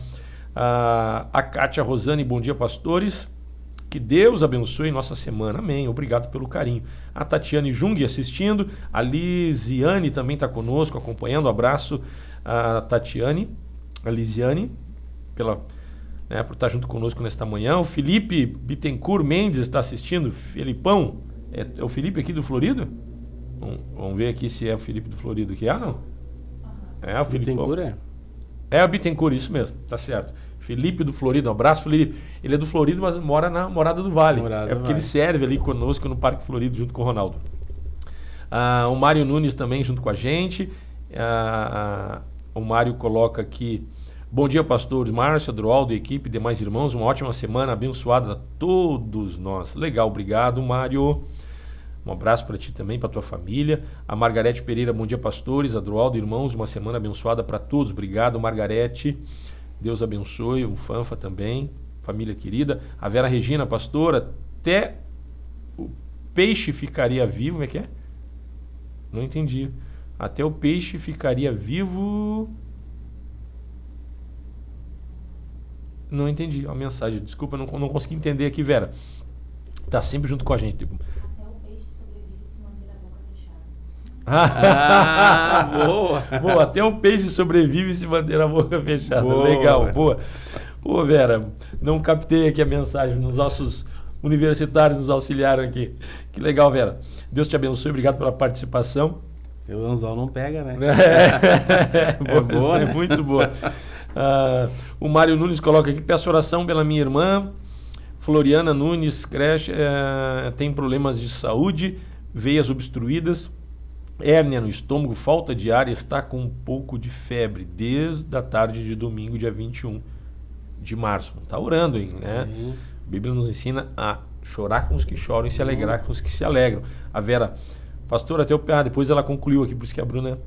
[SPEAKER 2] A Kátia Rosane, bom dia, pastores. Que Deus abençoe nossa semana. Amém. Obrigado pelo carinho. A Tatiane Jung assistindo. A Lisiane também está conosco, acompanhando. Abraço a Tatiane, a Lisiane, por estar junto conosco nesta manhã. O Felipe Bittencourt Mendes está assistindo. Felipão, é o Felipe aqui do Florido? Vamos ver aqui se é o Felipe do Florido que é, não? É o Felipão.
[SPEAKER 3] Bittencourt
[SPEAKER 2] É o Bittencourt, isso mesmo, tá certo. Felipe do Florido, um abraço, Felipe. Ele é do Florido, mas mora na Morada do Vale. Porque ele serve ali conosco no Parque Florido, junto com o Ronaldo. O Mário Nunes também junto com a gente. O Mário coloca aqui: Bom dia, pastores Márcio, Adroaldo, equipe, demais irmãos. Uma ótima semana abençoada a todos nós. Legal, obrigado, Mário. Um abraço para ti também, para tua família. A Margarete Pereira, bom dia, pastores, Adroaldo, irmãos. Uma semana abençoada para todos. Obrigado, Margarete. Deus abençoe. O Fanfa também, família querida. A Vera Regina, pastora, até o peixe ficaria vivo. Como é que é? Não entendi. Até o peixe ficaria vivo. Não entendi a mensagem. Desculpa, não consegui entender aqui, Vera. Tá sempre junto com a gente.
[SPEAKER 5] Até o peixe sobrevive se manter a boca fechada.
[SPEAKER 3] Boa!
[SPEAKER 2] Boa, até o peixe sobrevive se manter a boca fechada.
[SPEAKER 3] Boa.
[SPEAKER 2] Legal, boa. Pô, Vera, não captei aqui a mensagem. Os nossos universitários nos auxiliaram aqui. Que legal, Vera. Deus te abençoe. Obrigado pela participação.
[SPEAKER 3] O anzol não pega, né?
[SPEAKER 2] Boa, é muito boa. O Mário Nunes coloca aqui: peço oração pela minha irmã Floriana Nunes Creche, tem problemas de saúde, veias obstruídas, hérnia no estômago, falta de ar e está com um pouco de febre desde a tarde de domingo, dia 21 de março. Está orando, hein? Né? A Bíblia nos ensina a chorar com os que choram e se alegrar com os que se alegram. A Vera, pastor, até o depois ela concluiu aqui, por isso que a Bruna...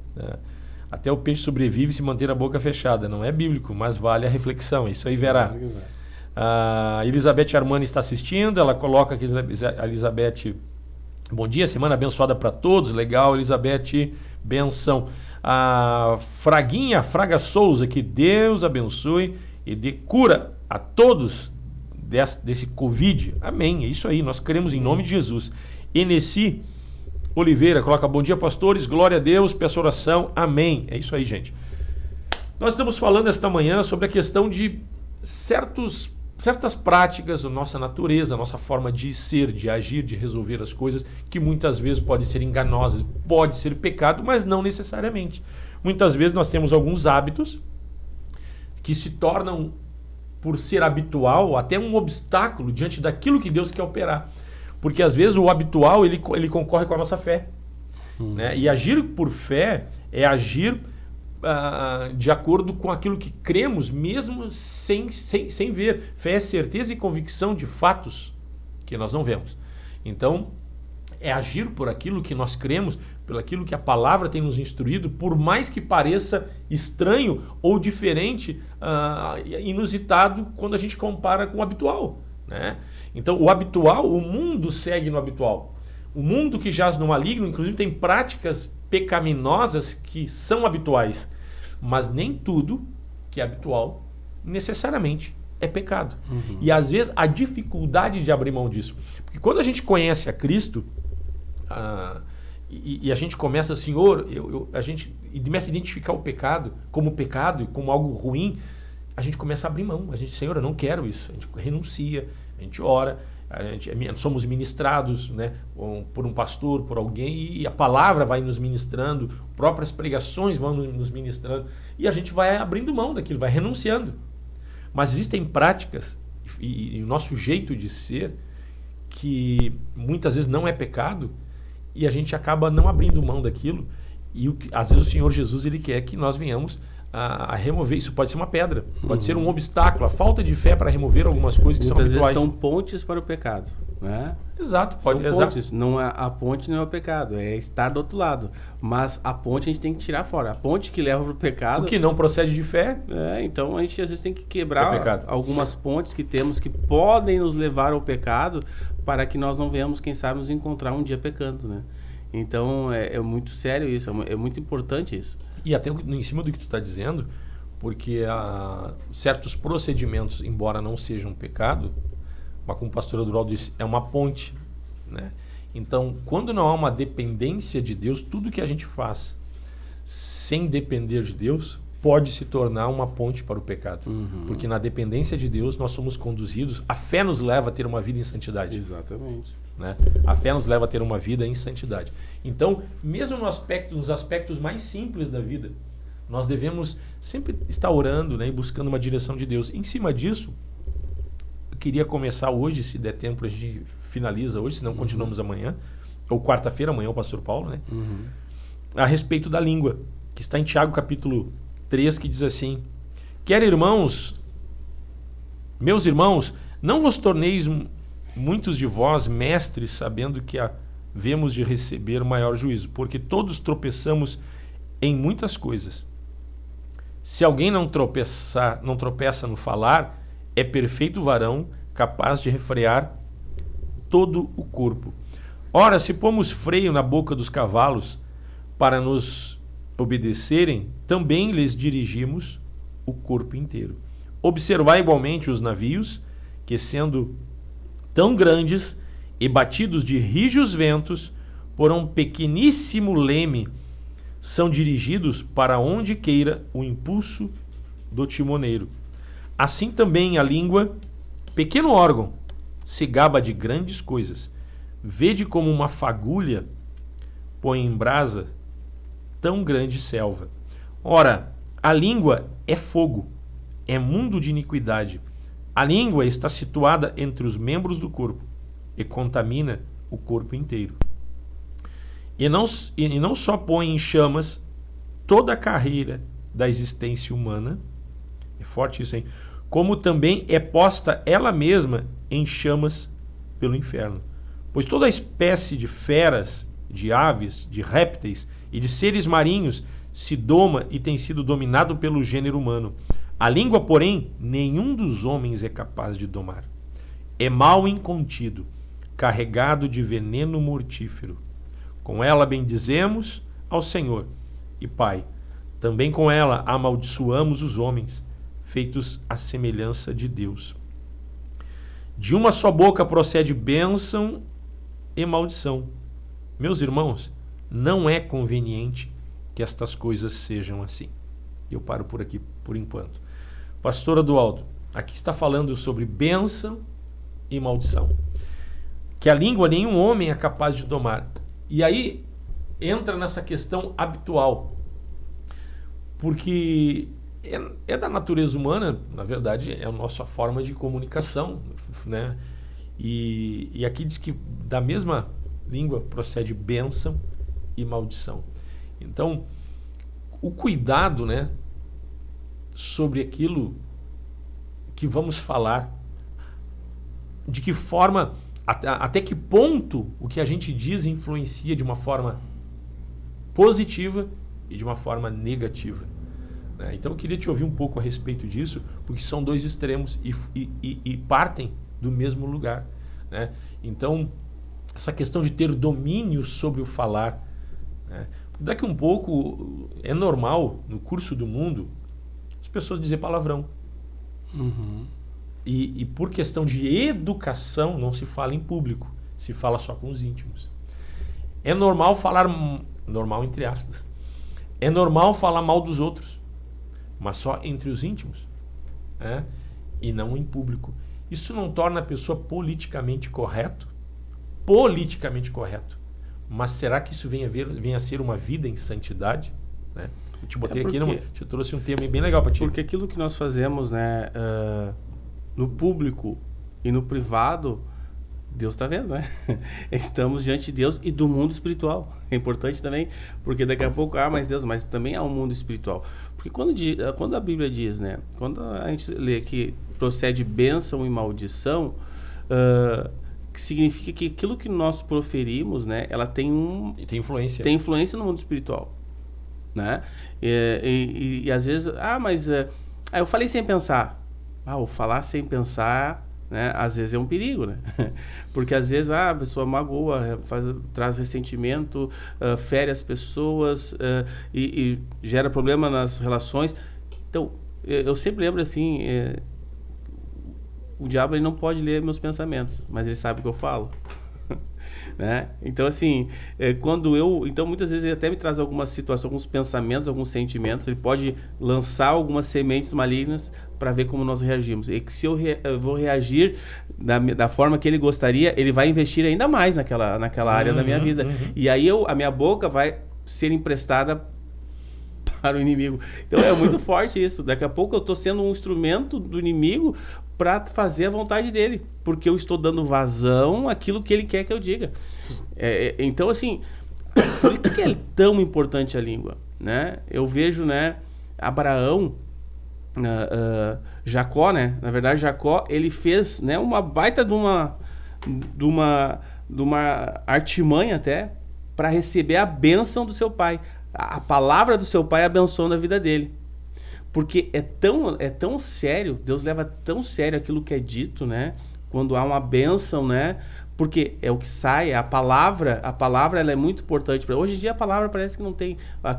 [SPEAKER 2] até o peixe sobrevive se manter a boca fechada. Não é bíblico, mas vale a reflexão. É isso aí, Vera. A Elizabeth Armani está assistindo. Ela coloca aqui, a Elizabeth, bom dia, semana abençoada para todos. Legal, Elizabeth, benção. A Fraga Souza, que Deus abençoe e dê cura a todos desse Covid. Amém, é isso aí, nós cremos em nome de Jesus. Enessi Oliveira coloca: bom dia, pastores, glória a Deus, peço oração, amém. É isso aí, gente. Nós estamos falando esta manhã sobre a questão de certas práticas da nossa natureza, a nossa forma de ser, de agir, de resolver as coisas, que muitas vezes podem ser enganosas, pode ser pecado, mas não necessariamente. Muitas vezes nós temos alguns hábitos que se tornam, por ser habitual, até um obstáculo diante daquilo que Deus quer operar. Porque às vezes o habitual ele concorre com a nossa fé. Né? E agir por fé é agir de acordo com aquilo que cremos, mesmo sem ver. Fé é certeza e convicção de fatos que nós não vemos. Então, é agir por aquilo que nós cremos, por aquilo que a palavra tem nos instruído, por mais que pareça estranho ou diferente, inusitado, quando a gente compara com o habitual. Né? Então, o habitual, o mundo segue no habitual. O mundo que jaz no maligno, inclusive, tem práticas pecaminosas que são habituais. Mas nem tudo que é habitual necessariamente é pecado. E às vezes a dificuldade de abrir mão disso. Porque quando a gente conhece a Cristo, e a gente começa, Senhor, a gente começa a identificar o pecado e como algo ruim, a gente começa a abrir mão. A gente, Senhor, eu não quero isso. A gente renuncia, a gente ora, somos ministrados, né, por um pastor, por alguém, e a palavra vai nos ministrando, próprias pregações vão nos ministrando, e a gente vai abrindo mão daquilo, vai renunciando. Mas existem práticas e o nosso jeito de ser que muitas vezes não é pecado, e a gente acaba não abrindo mão daquilo, e às vezes o Senhor Jesus ele quer que nós venhamos a remover. Isso pode ser uma pedra, pode ser um obstáculo, a falta de fé para remover algumas coisas que
[SPEAKER 3] muitas
[SPEAKER 2] são habituais.
[SPEAKER 3] vezes são pontes para o pecado, né?
[SPEAKER 2] Exato,
[SPEAKER 3] São
[SPEAKER 2] pode,
[SPEAKER 3] pontes.
[SPEAKER 2] exato.
[SPEAKER 3] Não a ponte não é o pecado, é estar do outro lado. Mas a ponte a gente tem que tirar fora. A ponte que leva para o pecado...
[SPEAKER 2] O que não procede de fé.
[SPEAKER 3] Então a gente às vezes tem que
[SPEAKER 2] É
[SPEAKER 3] quebrar
[SPEAKER 2] pecado.
[SPEAKER 3] algumas pontes que temos que podem nos levar ao pecado, para que nós não venhamos, quem sabe, nos encontrar um dia pecando, né? Então é muito sério isso, é muito importante isso.
[SPEAKER 2] E até em cima do que tu está dizendo, porque certos procedimentos, embora não sejam pecado, mas como o pastor Adroaldo disse, é uma ponte, né? Então, quando não há uma dependência de Deus, tudo que a gente faz sem depender de Deus pode se tornar uma ponte para o pecado. Porque na dependência de Deus nós somos conduzidos, a fé nos leva a ter uma vida em santidade.
[SPEAKER 3] Exatamente.
[SPEAKER 2] Né? A fé nos leva a ter uma vida em santidade. Então, mesmo nos aspectos mais simples da vida, nós devemos sempre estar orando, né, e buscando uma direção de Deus. Em cima disso, eu queria começar hoje, se der tempo, a gente finaliza hoje, senão continuamos amanhã, ou quarta-feira, amanhã o pastor Paulo, né? A respeito da língua, que está em Tiago capítulo 3, que diz assim: Quer irmãos, meus irmãos, não vos torneis muitos de vós mestres, sabendo que havemos de receber maior juízo, porque todos tropeçamos em muitas coisas. Se alguém não tropeça no falar, é perfeito varão, capaz de refrear todo o corpo. Ora, se pomos freio na boca dos cavalos para nos obedecerem, também lhes dirigimos o corpo inteiro. Observai igualmente os navios, que sendo tão grandes e batidos de rijos ventos, por um pequeníssimo leme, são dirigidos para onde queira o impulso do timoneiro. Assim também a língua, pequeno órgão, se gaba de grandes coisas. Vede como uma fagulha põe em brasa tão grande selva. Ora, a língua é fogo, é mundo de iniquidade. A língua está situada entre os membros do corpo e contamina o corpo inteiro. E não só põe em chamas toda a carreira da existência humana, é forte isso, hein? Como também é posta ela mesma em chamas pelo inferno. Pois toda espécie de feras, de aves, de répteis e de seres marinhos se doma e tem sido dominado pelo gênero humano. A língua, porém, nenhum dos homens é capaz de domar. É mal incontido, carregado de veneno mortífero. Com ela bendizemos ao Senhor e Pai. Também com ela amaldiçoamos os homens, feitos à semelhança de Deus. De uma só boca procede bênção e maldição. Meus irmãos, não é conveniente que estas coisas sejam assim. Eu paro por aqui por enquanto. Pastor Adualdo, aqui está falando sobre bênção e maldição. Que a língua nenhum homem é capaz de domar. E aí entra nessa questão habitual. Porque é da natureza humana, na verdade, é a nossa forma de comunicação, né? E aqui diz que da mesma língua procede bênção e maldição. Então, o cuidado, né, sobre aquilo que vamos falar, de que forma, até que ponto o que a gente diz influencia de uma forma positiva e de uma forma negativa. Né? Então eu queria te ouvir um pouco a respeito disso, porque são dois extremos e partem do mesmo lugar. Né? Então, essa questão de ter domínio sobre o falar, né? Daqui um pouco é normal no curso do mundo as pessoas dizer palavrão.
[SPEAKER 3] Uhum.
[SPEAKER 2] E por questão de educação não se fala em público, se fala só com os íntimos. É normal falar, normal entre aspas, é normal falar mal dos outros, mas só entre os íntimos, né? E não em público. Isso não torna a pessoa politicamente correto? Politicamente correto. Mas será que isso vem a ser uma vida em santidade? Né? Eu te botei aqui, te trouxe um tema bem legal para ti.
[SPEAKER 3] Porque aquilo que nós fazemos, né, no público e no privado, Deus está vendo, né? Estamos diante de Deus e do mundo espiritual. É importante também, porque daqui a pouco, mas Deus, mas também há um mundo espiritual. Porque quando a Bíblia diz, né, quando a gente lê que procede bênção e maldição, que significa que aquilo que nós proferimos, né, ela tem
[SPEAKER 2] influência.
[SPEAKER 3] Tem influência no mundo espiritual, né? E às vezes, eu falei sem pensar. O falar sem pensar, né, às vezes é um perigo, né? Porque às vezes a pessoa magoa, traz ressentimento, fere as pessoas e gera problema nas relações. Então, eu sempre lembro assim, o diabo ele não pode ler meus pensamentos, mas ele sabe o que eu falo. Né? Então, assim, então muitas vezes ele até me traz algumas situações, alguns pensamentos, alguns sentimentos, ele pode lançar algumas sementes malignas para ver como nós reagimos. E que se eu vou reagir da forma que ele gostaria, ele vai investir ainda mais naquela área da minha vida. E aí a minha boca vai ser emprestada para o inimigo. Então é muito forte isso. Daqui a pouco eu estou sendo um instrumento do inimigo para fazer a vontade dele, porque eu estou dando vazão àquilo que ele quer que eu diga. Então, assim, por que é tão importante a língua? Né? Eu vejo, né, Abraão, Jacó, né? Na verdade, Jacó, ele fez, né, uma baita de uma artimanha até para receber a bênção do seu pai. A palavra do seu pai abençoou na vida dele. Porque é tão sério, Deus leva tão sério aquilo que é dito, né? Quando há uma bênção, né? Porque é o que sai, a palavra ela é muito importante. Hoje em dia a palavra parece que não tem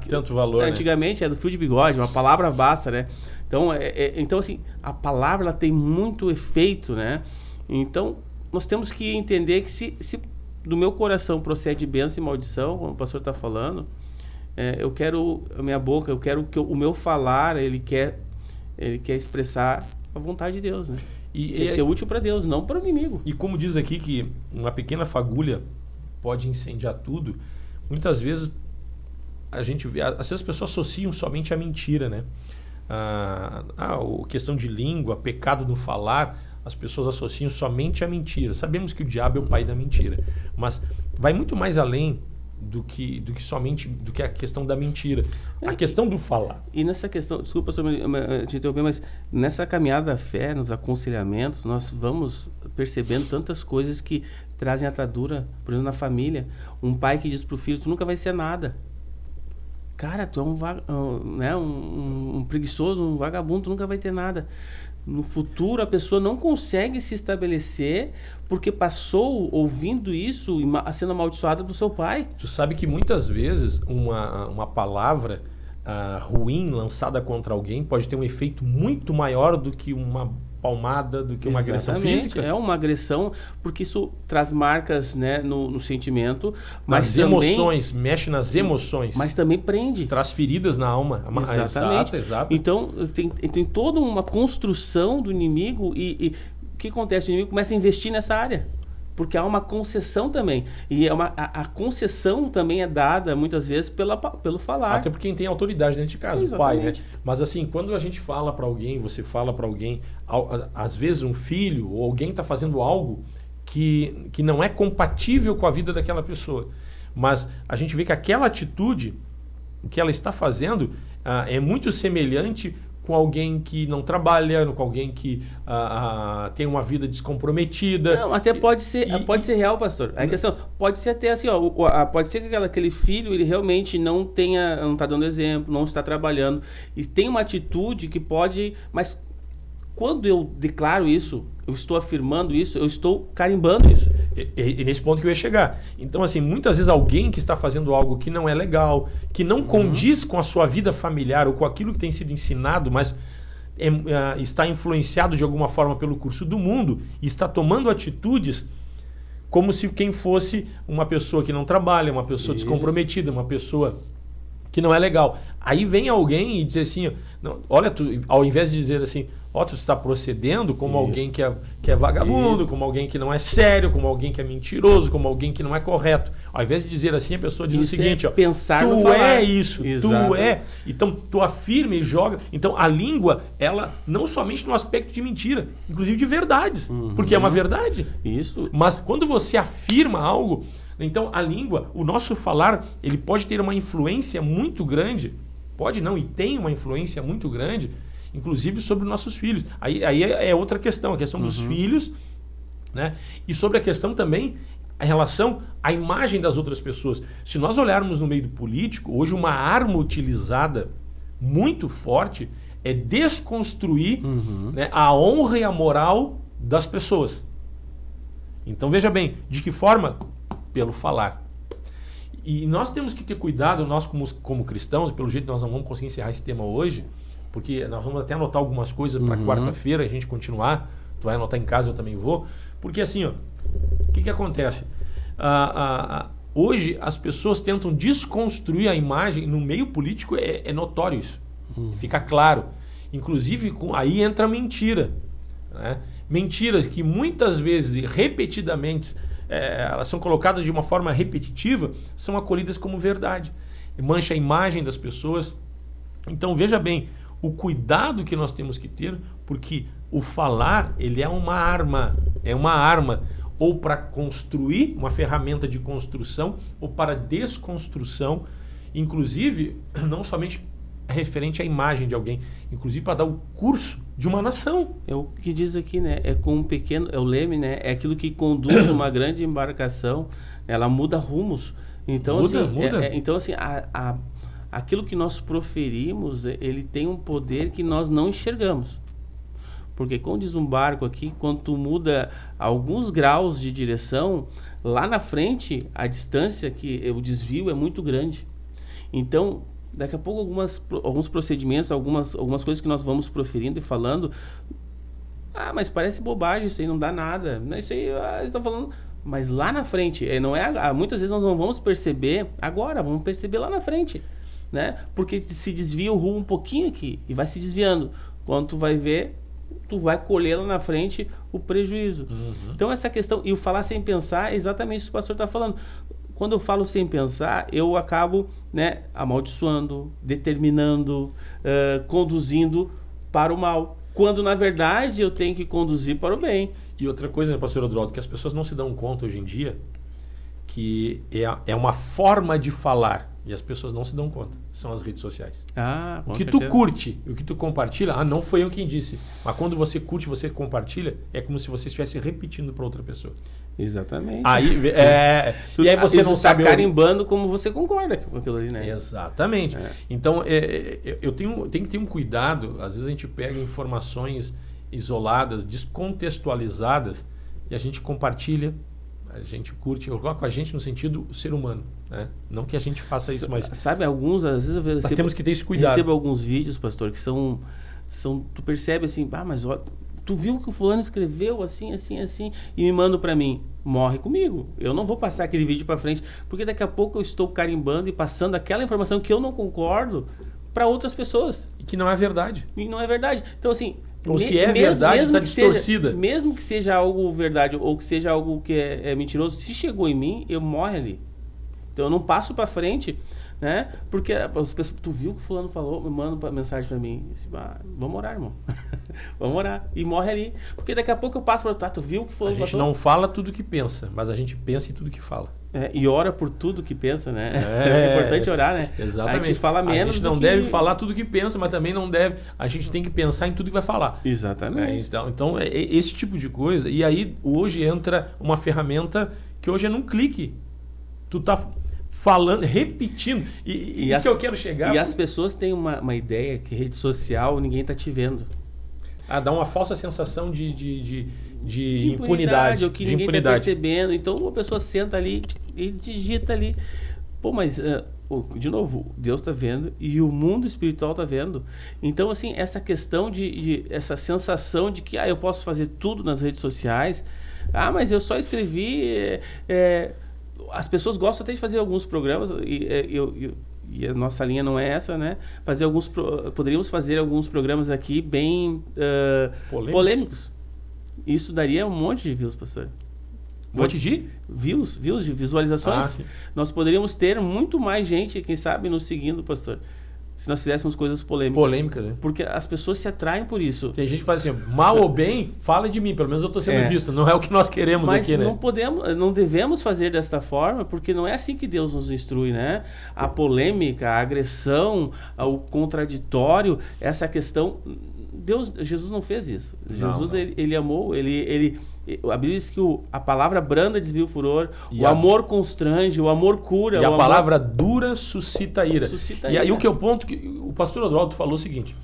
[SPEAKER 2] tanto valor,
[SPEAKER 3] antigamente, né? É do fio de bigode, uma palavra basta, né? Então, então assim, a palavra ela tem muito efeito, né? Então, nós temos que entender que se do meu coração procede bênção e maldição, como o pastor está falando, eu quero a minha boca, eu quero que o meu falar, ele quer expressar a vontade de Deus, né? E ser útil para Deus, não para o inimigo.
[SPEAKER 2] E como diz aqui que uma pequena fagulha pode incendiar tudo, muitas vezes a gente vê, às vezes as pessoas associam somente a mentira, né? A questão de língua, pecado no falar, as pessoas associam somente a mentira. Sabemos que o diabo é o pai da mentira, mas vai muito mais além do que a questão da mentira, a questão do falar.
[SPEAKER 3] E nessa questão, desculpa te interromper, mas nessa caminhada da fé, nos aconselhamentos, nós vamos percebendo tantas coisas que trazem atadura, por exemplo, na família. Um pai que diz pro filho, tu nunca vai ser nada. Cara, tu é um preguiçoso, um vagabundo, tu nunca vai ter nada. No futuro, a pessoa não consegue se estabelecer porque passou ouvindo isso e sendo amaldiçoada do seu pai.
[SPEAKER 2] Tu sabe que muitas vezes uma palavra ruim lançada contra alguém pode ter um efeito muito maior do que uma palmada, do que uma agressão física.
[SPEAKER 3] É uma agressão, porque isso traz marcas, né, no sentimento.
[SPEAKER 2] Mas emoções, mexe nas emoções.
[SPEAKER 3] Mas também prende.
[SPEAKER 2] Traz feridas na alma.
[SPEAKER 3] Exatamente.
[SPEAKER 2] Exato.
[SPEAKER 3] Então, tem toda uma construção do inimigo e o que acontece? O inimigo começa a investir nessa área. Porque há uma concessão também. E a concessão também é dada, muitas vezes, pelo falar.
[SPEAKER 2] Até por quem tem autoridade dentro de casa,
[SPEAKER 3] Exatamente.
[SPEAKER 2] o pai, né? Mas assim, quando a gente fala para alguém, você fala para alguém, às vezes um filho ou alguém está fazendo algo que não é compatível com a vida daquela pessoa. Mas a gente vê que aquela atitude que ela está fazendo é muito semelhante com alguém que não trabalha, com alguém que tem uma vida descomprometida.
[SPEAKER 3] Não, até pode ser real, pastor. A questão pode ser até assim, pode ser que aquele filho ele realmente não está dando exemplo, não está trabalhando e tem uma atitude que pode, mas quando eu declaro isso, eu estou afirmando isso, eu estou carimbando isso.
[SPEAKER 2] E nesse ponto que eu ia chegar. Então, assim, muitas vezes alguém que está fazendo algo que não é legal, que não condiz com a sua vida familiar ou com aquilo que tem sido ensinado, mas está influenciado de alguma forma pelo curso do mundo e está tomando atitudes como se quem fosse uma pessoa que não trabalha, uma pessoa descomprometida, uma pessoa que não é legal. Aí vem alguém e diz assim, olha, ao invés de dizer assim, tu está procedendo como alguém que é vagabundo, como alguém que não é sério, como alguém que é mentiroso, como alguém que não é correto. Ao invés de dizer assim, a pessoa diz o seguinte,
[SPEAKER 3] pensar no
[SPEAKER 2] tu
[SPEAKER 3] falar.
[SPEAKER 2] é isso,
[SPEAKER 3] Exato.
[SPEAKER 2] tu é. Então, tu afirma e joga. Então, a língua, ela, não somente no aspecto de mentira, inclusive de verdades, porque é uma verdade.
[SPEAKER 3] Isso.
[SPEAKER 2] Mas quando você afirma algo, então a língua, o nosso falar, ele pode ter uma influência muito grande, pode não, e tem uma influência muito grande, inclusive sobre os nossos filhos. Aí é outra questão, a questão dos filhos, né? E sobre a questão também, a relação à imagem das outras pessoas. Se nós olharmos no meio do político, hoje uma arma utilizada muito forte é desconstruir né, a honra e a moral das pessoas. Então veja bem, de que forma? Pelo falar. E nós temos que ter cuidado, nós como cristãos, pelo jeito nós não vamos conseguir encerrar esse tema hoje, porque nós vamos até anotar algumas coisas para quarta-feira, a gente continuar, tu vai anotar em casa, eu também vou, porque assim, o que acontece? Hoje as pessoas tentam desconstruir a imagem, no meio político é notório isso, fica claro, inclusive aí entra a mentira, né? Mentiras que muitas vezes, repetidamente, elas são colocadas de uma forma repetitiva, são acolhidas como verdade. Mancha a imagem das pessoas. Então veja bem, o cuidado que nós temos que ter, porque o falar, ele é uma arma, ou para construir, uma ferramenta de construção, ou para desconstrução, inclusive, não somente referente à imagem de alguém, inclusive para dar o curso de uma nação.
[SPEAKER 3] É o que diz aqui, né? É com um pequeno, é o leme, né? É aquilo que conduz uma grande embarcação, ela muda rumos. Então,
[SPEAKER 2] Muda.
[SPEAKER 3] Então, assim, aquilo que nós proferimos, ele tem um poder que nós não enxergamos. Porque, como diz um barco aqui, quando tu muda alguns graus de direção, lá na frente, a distância, o desvio é muito grande. Então, daqui a pouco, alguns procedimentos, algumas coisas que nós vamos proferindo e falando, mas parece bobagem, isso aí não dá nada. Isso aí, eles estão falando... Mas lá na frente, não é, muitas vezes nós não vamos perceber agora, vamos perceber lá na frente, né? Porque se desvia o rumo um pouquinho aqui e vai se desviando. Quando tu vai ver, tu vai colher lá na frente o prejuízo. Então essa questão, e o falar sem pensar é exatamente isso que o pastor está falando. Quando eu falo sem pensar, eu acabo, né, amaldiçoando, determinando, conduzindo para o mal. Quando na verdade eu tenho que conduzir para o bem.
[SPEAKER 2] E outra coisa, né, pastor Odroaldo, que as pessoas não se dão conta hoje em dia, que é uma forma de falar, e as pessoas não se dão conta, são as redes sociais.
[SPEAKER 3] Com
[SPEAKER 2] O que
[SPEAKER 3] certeza.
[SPEAKER 2] tu curte, o que tu compartilha, não foi eu quem disse, mas quando você curte, você compartilha, é como se você estivesse repetindo para outra pessoa.
[SPEAKER 3] Exatamente.
[SPEAKER 2] E aí você não sabe...
[SPEAKER 3] carimbando como você concorda com aquilo ali, né?
[SPEAKER 2] Exatamente. Então, eu tenho que ter um cuidado, às vezes a gente pega informações isoladas, descontextualizadas, e a gente compartilha, a gente curte, eu coloco a gente no sentido ser humano, né? Não que a gente faça isso, mas...
[SPEAKER 3] Sabe, às vezes eu recebo,
[SPEAKER 2] temos que ter esse cuidado.
[SPEAKER 3] Recebo alguns vídeos, pastor, que são tu percebe assim, mas olha, tu viu que o fulano escreveu assim, e me manda para mim, morre comigo. Eu não vou passar aquele vídeo para frente, porque daqui a pouco eu estou carimbando e passando aquela informação que eu não concordo para outras pessoas.
[SPEAKER 2] E que não é verdade.
[SPEAKER 3] E não é verdade. Então, assim...
[SPEAKER 2] Ou se é verdade, está distorcida.
[SPEAKER 3] Mesmo que seja algo verdade ou que seja algo que é mentiroso, se chegou em mim, eu morro ali. Então eu não passo para frente, né? Porque as pessoas, tu viu o que fulano falou, me manda mensagem para mim. Disse, vamos orar, irmão. Vamos orar. E morre ali. Porque daqui a pouco eu passo para tu viu o que fulano falou.
[SPEAKER 2] A gente não fala tudo o que pensa, mas a gente pensa em tudo que fala.
[SPEAKER 3] E ora por tudo que pensa, né? É importante orar, né?
[SPEAKER 2] Exatamente.
[SPEAKER 3] A gente fala menos.
[SPEAKER 2] A gente não deve falar tudo que pensa, mas também não deve. A gente tem que pensar em tudo que vai falar.
[SPEAKER 3] Exatamente.
[SPEAKER 2] Então esse tipo de coisa. E aí hoje entra uma ferramenta que hoje é num clique. Tu tá falando, repetindo. E isso que eu quero chegar.
[SPEAKER 3] E as pessoas têm uma ideia que rede social ninguém tá te vendo.
[SPEAKER 2] Dá uma falsa sensação de impunidade.
[SPEAKER 3] Ou que ninguém está percebendo. Então a pessoa senta ali e digita ali. Pô, mas, de novo, Deus está vendo e o mundo espiritual está vendo. Então, assim, essa questão essa sensação de que eu posso fazer tudo nas redes sociais. Mas eu só escrevi... as pessoas gostam até de fazer alguns programas e a nossa linha não é essa, né? Poderíamos fazer alguns programas aqui bem polêmicos. Isso daria um monte de views, pastor.
[SPEAKER 2] Um monte de?
[SPEAKER 3] Views de visualizações.
[SPEAKER 2] Sim.
[SPEAKER 3] Nós poderíamos ter muito mais gente, quem sabe, nos seguindo, pastor. Se nós fizéssemos coisas polêmicas.
[SPEAKER 2] Né?
[SPEAKER 3] Porque as pessoas se atraem por isso.
[SPEAKER 2] Tem gente que faz assim, mal ou bem, fala de mim, pelo menos eu estou sendo visto. Não é o que nós queremos aqui, né?
[SPEAKER 3] Mas não devemos fazer desta forma, porque não é assim que Deus nos instrui, né? A polêmica, a agressão, o contraditório, essa questão... Jesus não fez isso. Jesus, ele amou, a Bíblia diz que a palavra branda desvia o furor, o amor constrange, o amor cura.
[SPEAKER 2] E a palavra dura suscita ira.
[SPEAKER 3] E
[SPEAKER 2] aí o que é o ponto que o pastor Odroaldo falou o seguinte,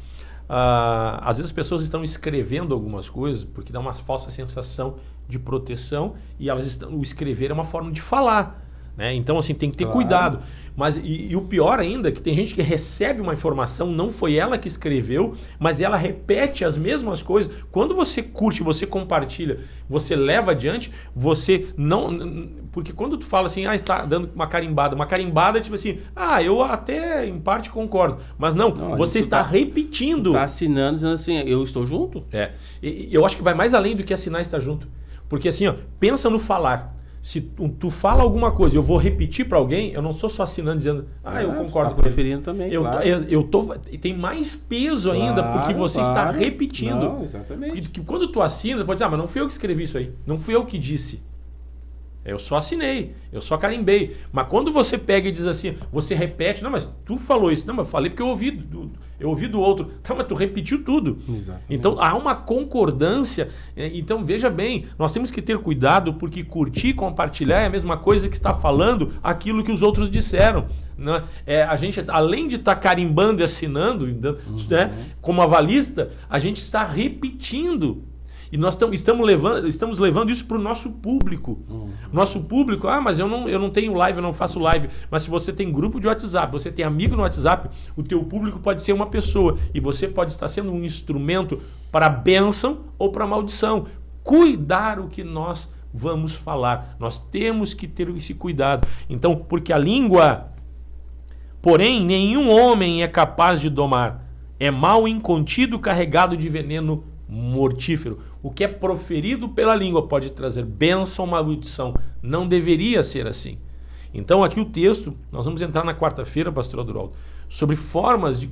[SPEAKER 2] às vezes as pessoas estão escrevendo algumas coisas porque dá uma falsa sensação de proteção e o escrever é uma forma de falar. Né? Então, assim, tem que ter cuidado. Mas, e o pior ainda, que tem gente que recebe uma informação, não foi ela que escreveu, mas ela repete as mesmas coisas. Quando você curte, você compartilha, você leva adiante, você não... Porque quando tu fala assim, está dando uma carimbada tipo assim, eu até em parte concordo. Mas não você está repetindo.
[SPEAKER 3] Está assinando, dizendo assim, eu estou junto.
[SPEAKER 2] E eu acho que vai mais além do que assinar estar junto. Porque assim, pensa no falar. Se tu fala alguma coisa e eu vou repetir para alguém, eu não sou só assinando dizendo, eu concordo com
[SPEAKER 3] preferindo também,
[SPEAKER 2] tem mais peso ainda porque você está repetindo.
[SPEAKER 3] Não, exatamente.
[SPEAKER 2] Porque quando tu assina, pode dizer, mas não fui eu que escrevi isso aí, não fui eu que disse. Eu só assinei, eu só carimbei. Mas quando você pega e diz assim, você repete, não, mas tu falou isso. Não, mas eu falei porque eu ouvi do outro. Tá, mas tu repetiu tudo.
[SPEAKER 3] Exatamente.
[SPEAKER 2] Então há uma concordância. Então veja bem, nós temos que ter cuidado porque curtir e compartilhar é a mesma coisa que estar falando aquilo que os outros disseram. Né? A gente, além de estar carimbando e assinando, né, como avalista, a gente está repetindo. E nós estamos levando isso para o nosso público. Nosso público, mas eu não tenho live, eu não faço live. Mas se você tem grupo de WhatsApp, você tem amigo no WhatsApp, o teu público pode ser uma pessoa. E você pode estar sendo um instrumento para bênção ou para maldição. Cuidar o que nós vamos falar. Nós temos que ter esse cuidado. Então, porque a língua, porém, nenhum homem é capaz de domar. É mal incontido, carregado de veneno mortífero. O que é proferido pela língua pode trazer bênção ou maldição. Não deveria ser assim. Então aqui o texto, nós vamos entrar na quarta-feira, pastor Adroaldo, sobre formas de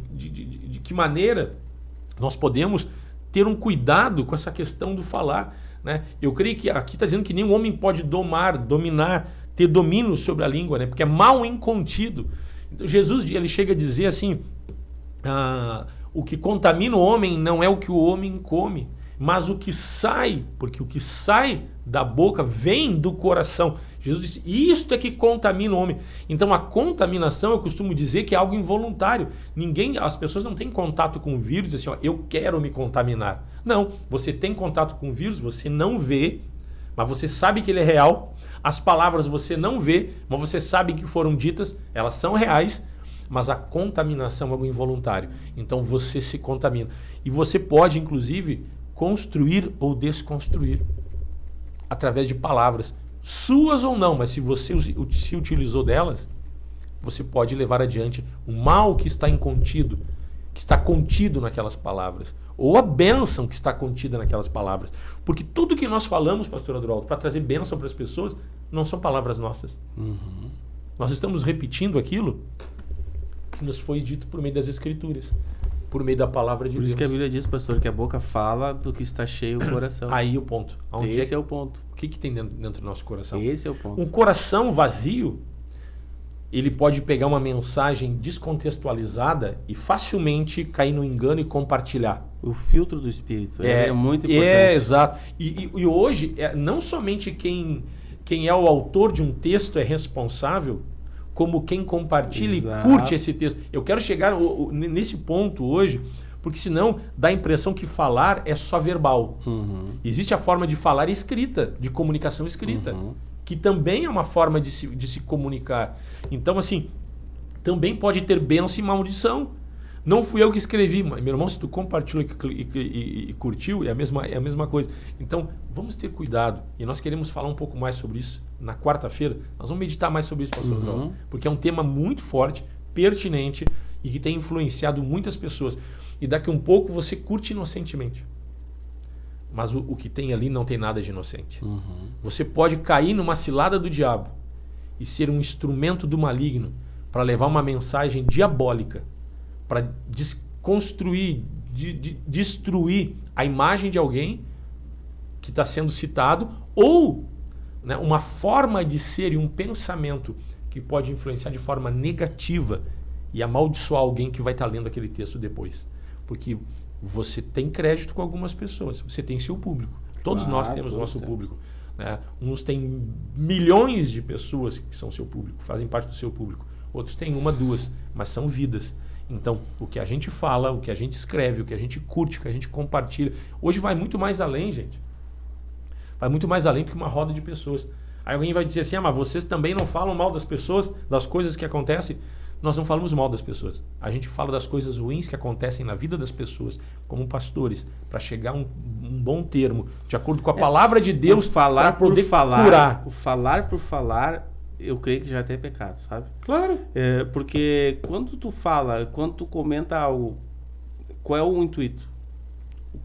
[SPEAKER 2] que maneira nós podemos ter um cuidado com essa questão do falar. Né? Eu creio que aqui está dizendo que nenhum homem pode dominar, ter domínio sobre a língua, né? Porque é mal incontido. Então, Jesus ele chega a dizer assim, o que contamina o homem não é o que o homem come, mas o que sai, porque o que sai da boca vem do coração. Jesus disse, isto é que contamina o homem. Então a contaminação, eu costumo dizer que é algo involuntário. As pessoas não têm contato com o vírus, assim, eu quero me contaminar. Não, você tem contato com o vírus, você não vê, mas você sabe que ele é real. As palavras você não vê, mas você sabe que foram ditas, elas são reais. Mas a contaminação é algo involuntário. Então você se contamina. E você pode, inclusive, construir ou desconstruir através de palavras, suas ou não, mas se você se utilizou delas, você pode levar adiante o mal que está contido naquelas palavras, ou a bênção que está contida naquelas palavras. Porque tudo que nós falamos, pastor Adroaldo, para trazer bênção para as pessoas, não são palavras nossas. Nós estamos repetindo aquilo que nos foi dito por meio das Escrituras, por meio da palavra de Deus.
[SPEAKER 3] Por isso que a Bíblia diz, pastor, que a boca fala do que está cheio o coração.
[SPEAKER 2] Aí o ponto.
[SPEAKER 3] Esse é o ponto.
[SPEAKER 2] O que tem dentro do nosso coração?
[SPEAKER 3] Esse é o ponto.
[SPEAKER 2] Um coração vazio, ele pode pegar uma mensagem descontextualizada e facilmente cair no engano e compartilhar.
[SPEAKER 3] O filtro do Espírito é muito importante.
[SPEAKER 2] Exato. E hoje, não somente quem é o autor de um texto é responsável, como quem compartilha
[SPEAKER 3] Exato.
[SPEAKER 2] E curte esse texto. Eu quero chegar nesse ponto hoje, porque senão dá a impressão que falar é só verbal. Existe a forma de falar escrita, de comunicação escrita, que também é uma forma de se comunicar. Então, assim, também pode ter bênção e maldição. Não fui eu que escrevi, mas, meu irmão, se tu compartilhou e curtiu, é a mesma coisa. Então, vamos ter cuidado. E nós queremos falar um pouco mais sobre isso na quarta-feira. Nós vamos meditar mais sobre isso, pastor Adroaldo, porque é um tema muito forte, pertinente e que tem influenciado muitas pessoas. E daqui a um pouco você curte inocentemente. Mas o que tem ali não tem nada de inocente. Você pode cair numa cilada do diabo e ser um instrumento do maligno para levar uma mensagem diabólica, para desconstruir, destruir a imagem de alguém que está sendo citado, ou, né, uma forma de ser e um pensamento que pode influenciar de forma negativa e amaldiçoar alguém que vai estar lendo aquele texto depois. Porque você tem crédito com algumas pessoas, você tem seu público. Todos nós temos nosso público. Né? Uns têm milhões de pessoas que são seu público, fazem parte do seu público. Outros têm uma, duas, mas são vidas. Então, o que a gente fala, o que a gente escreve, o que a gente curte, o que a gente compartilha, hoje vai muito mais além, gente. Vai muito mais além do que uma roda de pessoas. Aí alguém vai dizer assim, mas vocês também não falam mal das pessoas, das coisas que acontecem? Nós não falamos mal das pessoas. A gente fala das coisas ruins que acontecem na vida das pessoas, como pastores, para chegar a um bom termo, de acordo com a palavra de Deus, para poder curar.
[SPEAKER 3] O falar por falar, eu creio que já até é pecado, sabe?
[SPEAKER 2] Claro.
[SPEAKER 3] Porque quando tu fala, quando tu comenta algo, qual é o intuito?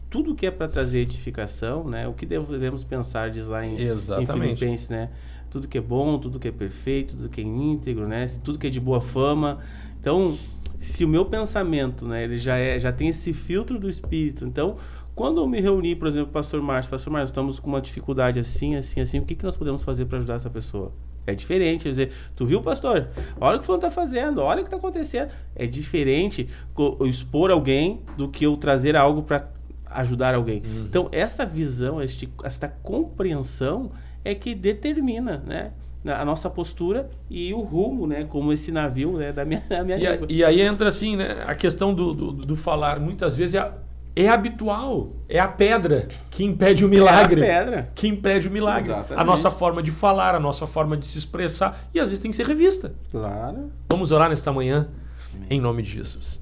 [SPEAKER 3] Tudo que é para trazer edificação, né? O que devemos pensar, diz lá em Filipenses, né? Tudo que é bom, tudo que é perfeito, tudo que é íntegro, né? Tudo que é de boa fama. Então, se o meu pensamento, né, ele já tem esse filtro do Espírito, então quando eu me reuni, por exemplo, pastor Márcio, estamos com uma dificuldade assim, o que nós podemos fazer para ajudar essa pessoa? É diferente, quer dizer, tu viu, pastor? Olha o que o fulano está fazendo, olha o que está acontecendo. É diferente eu expor alguém do que eu trazer algo para ajudar alguém. Então, essa visão, esta compreensão é que determina, né, a nossa postura e o rumo, né, como esse navio, né, da minha língua.
[SPEAKER 2] E aí entra assim, né, a questão do falar. Muitas vezes é habitual, é a pedra que impede o milagre.
[SPEAKER 3] É a pedra.
[SPEAKER 2] Que impede o milagre.
[SPEAKER 3] Exatamente.
[SPEAKER 2] A nossa forma de falar, a nossa forma de se expressar. E às vezes tem que ser revista.
[SPEAKER 3] Claro.
[SPEAKER 2] Vamos orar nesta manhã, em nome de Jesus.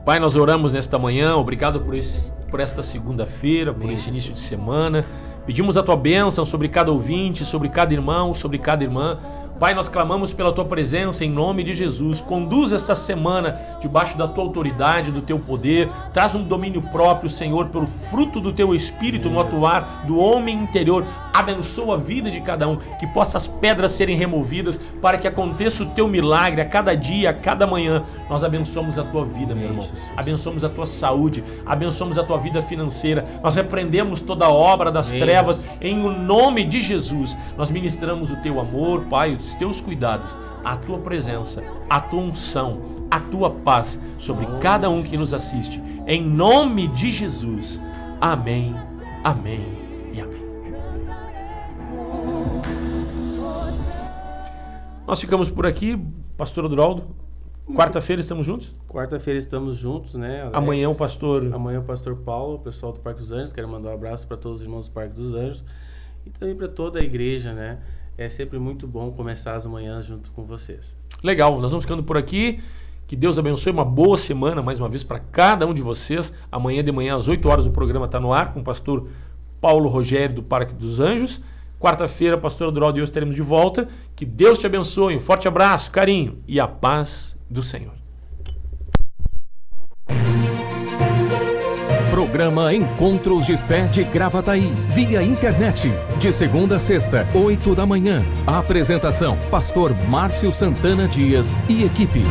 [SPEAKER 2] Pai, nós oramos nesta manhã, obrigado por esta segunda-feira, por esse início de semana. Pedimos a tua bênção sobre cada ouvinte, sobre cada irmão, sobre cada irmã. Pai, nós clamamos pela tua presença em nome de Jesus. Conduz esta semana debaixo da tua autoridade, do teu poder. Traz um domínio próprio, Senhor, pelo fruto do teu Espírito no atuar do homem interior. Abençoa a vida de cada um, que possa as pedras serem removidas para que aconteça o teu milagre a cada dia, a cada manhã. Nós abençoamos a tua vida, meu irmão. Abençoamos a tua saúde, abençoamos a tua vida financeira. Nós repreendemos toda a obra das trevas em o nome de Jesus. Nós ministramos o teu amor, Pai, os teus cuidados, a tua presença, a tua unção, a tua paz sobre cada um que nos assiste. Em nome de Jesus. Amém, amém e amém. Nós ficamos por aqui, pastor Duraldo. Quarta-feira estamos juntos?
[SPEAKER 3] Quarta-feira estamos juntos, né, Alex?
[SPEAKER 2] Amanhã o pastor
[SPEAKER 3] Paulo, o pessoal do Parque dos Anjos. Quero mandar um abraço para todos os irmãos do Parque dos Anjos e também para toda a igreja, né? É sempre muito bom começar as manhãs junto com vocês.
[SPEAKER 2] Legal, nós vamos ficando por aqui. Que Deus abençoe, uma boa semana mais uma vez para cada um de vocês. Amanhã de manhã às 8 horas o programa está no ar com o pastor Paulo Rogério do Parque dos Anjos. Quarta-feira, pastor Duraldo e eu estaremos de volta. Que Deus te abençoe, um forte abraço, carinho e a paz do Senhor.
[SPEAKER 1] Programa Encontros de Fé de Gravataí, via internet, de segunda a sexta, 8 da manhã. A apresentação, pastor Márcio Santana Dias e equipe.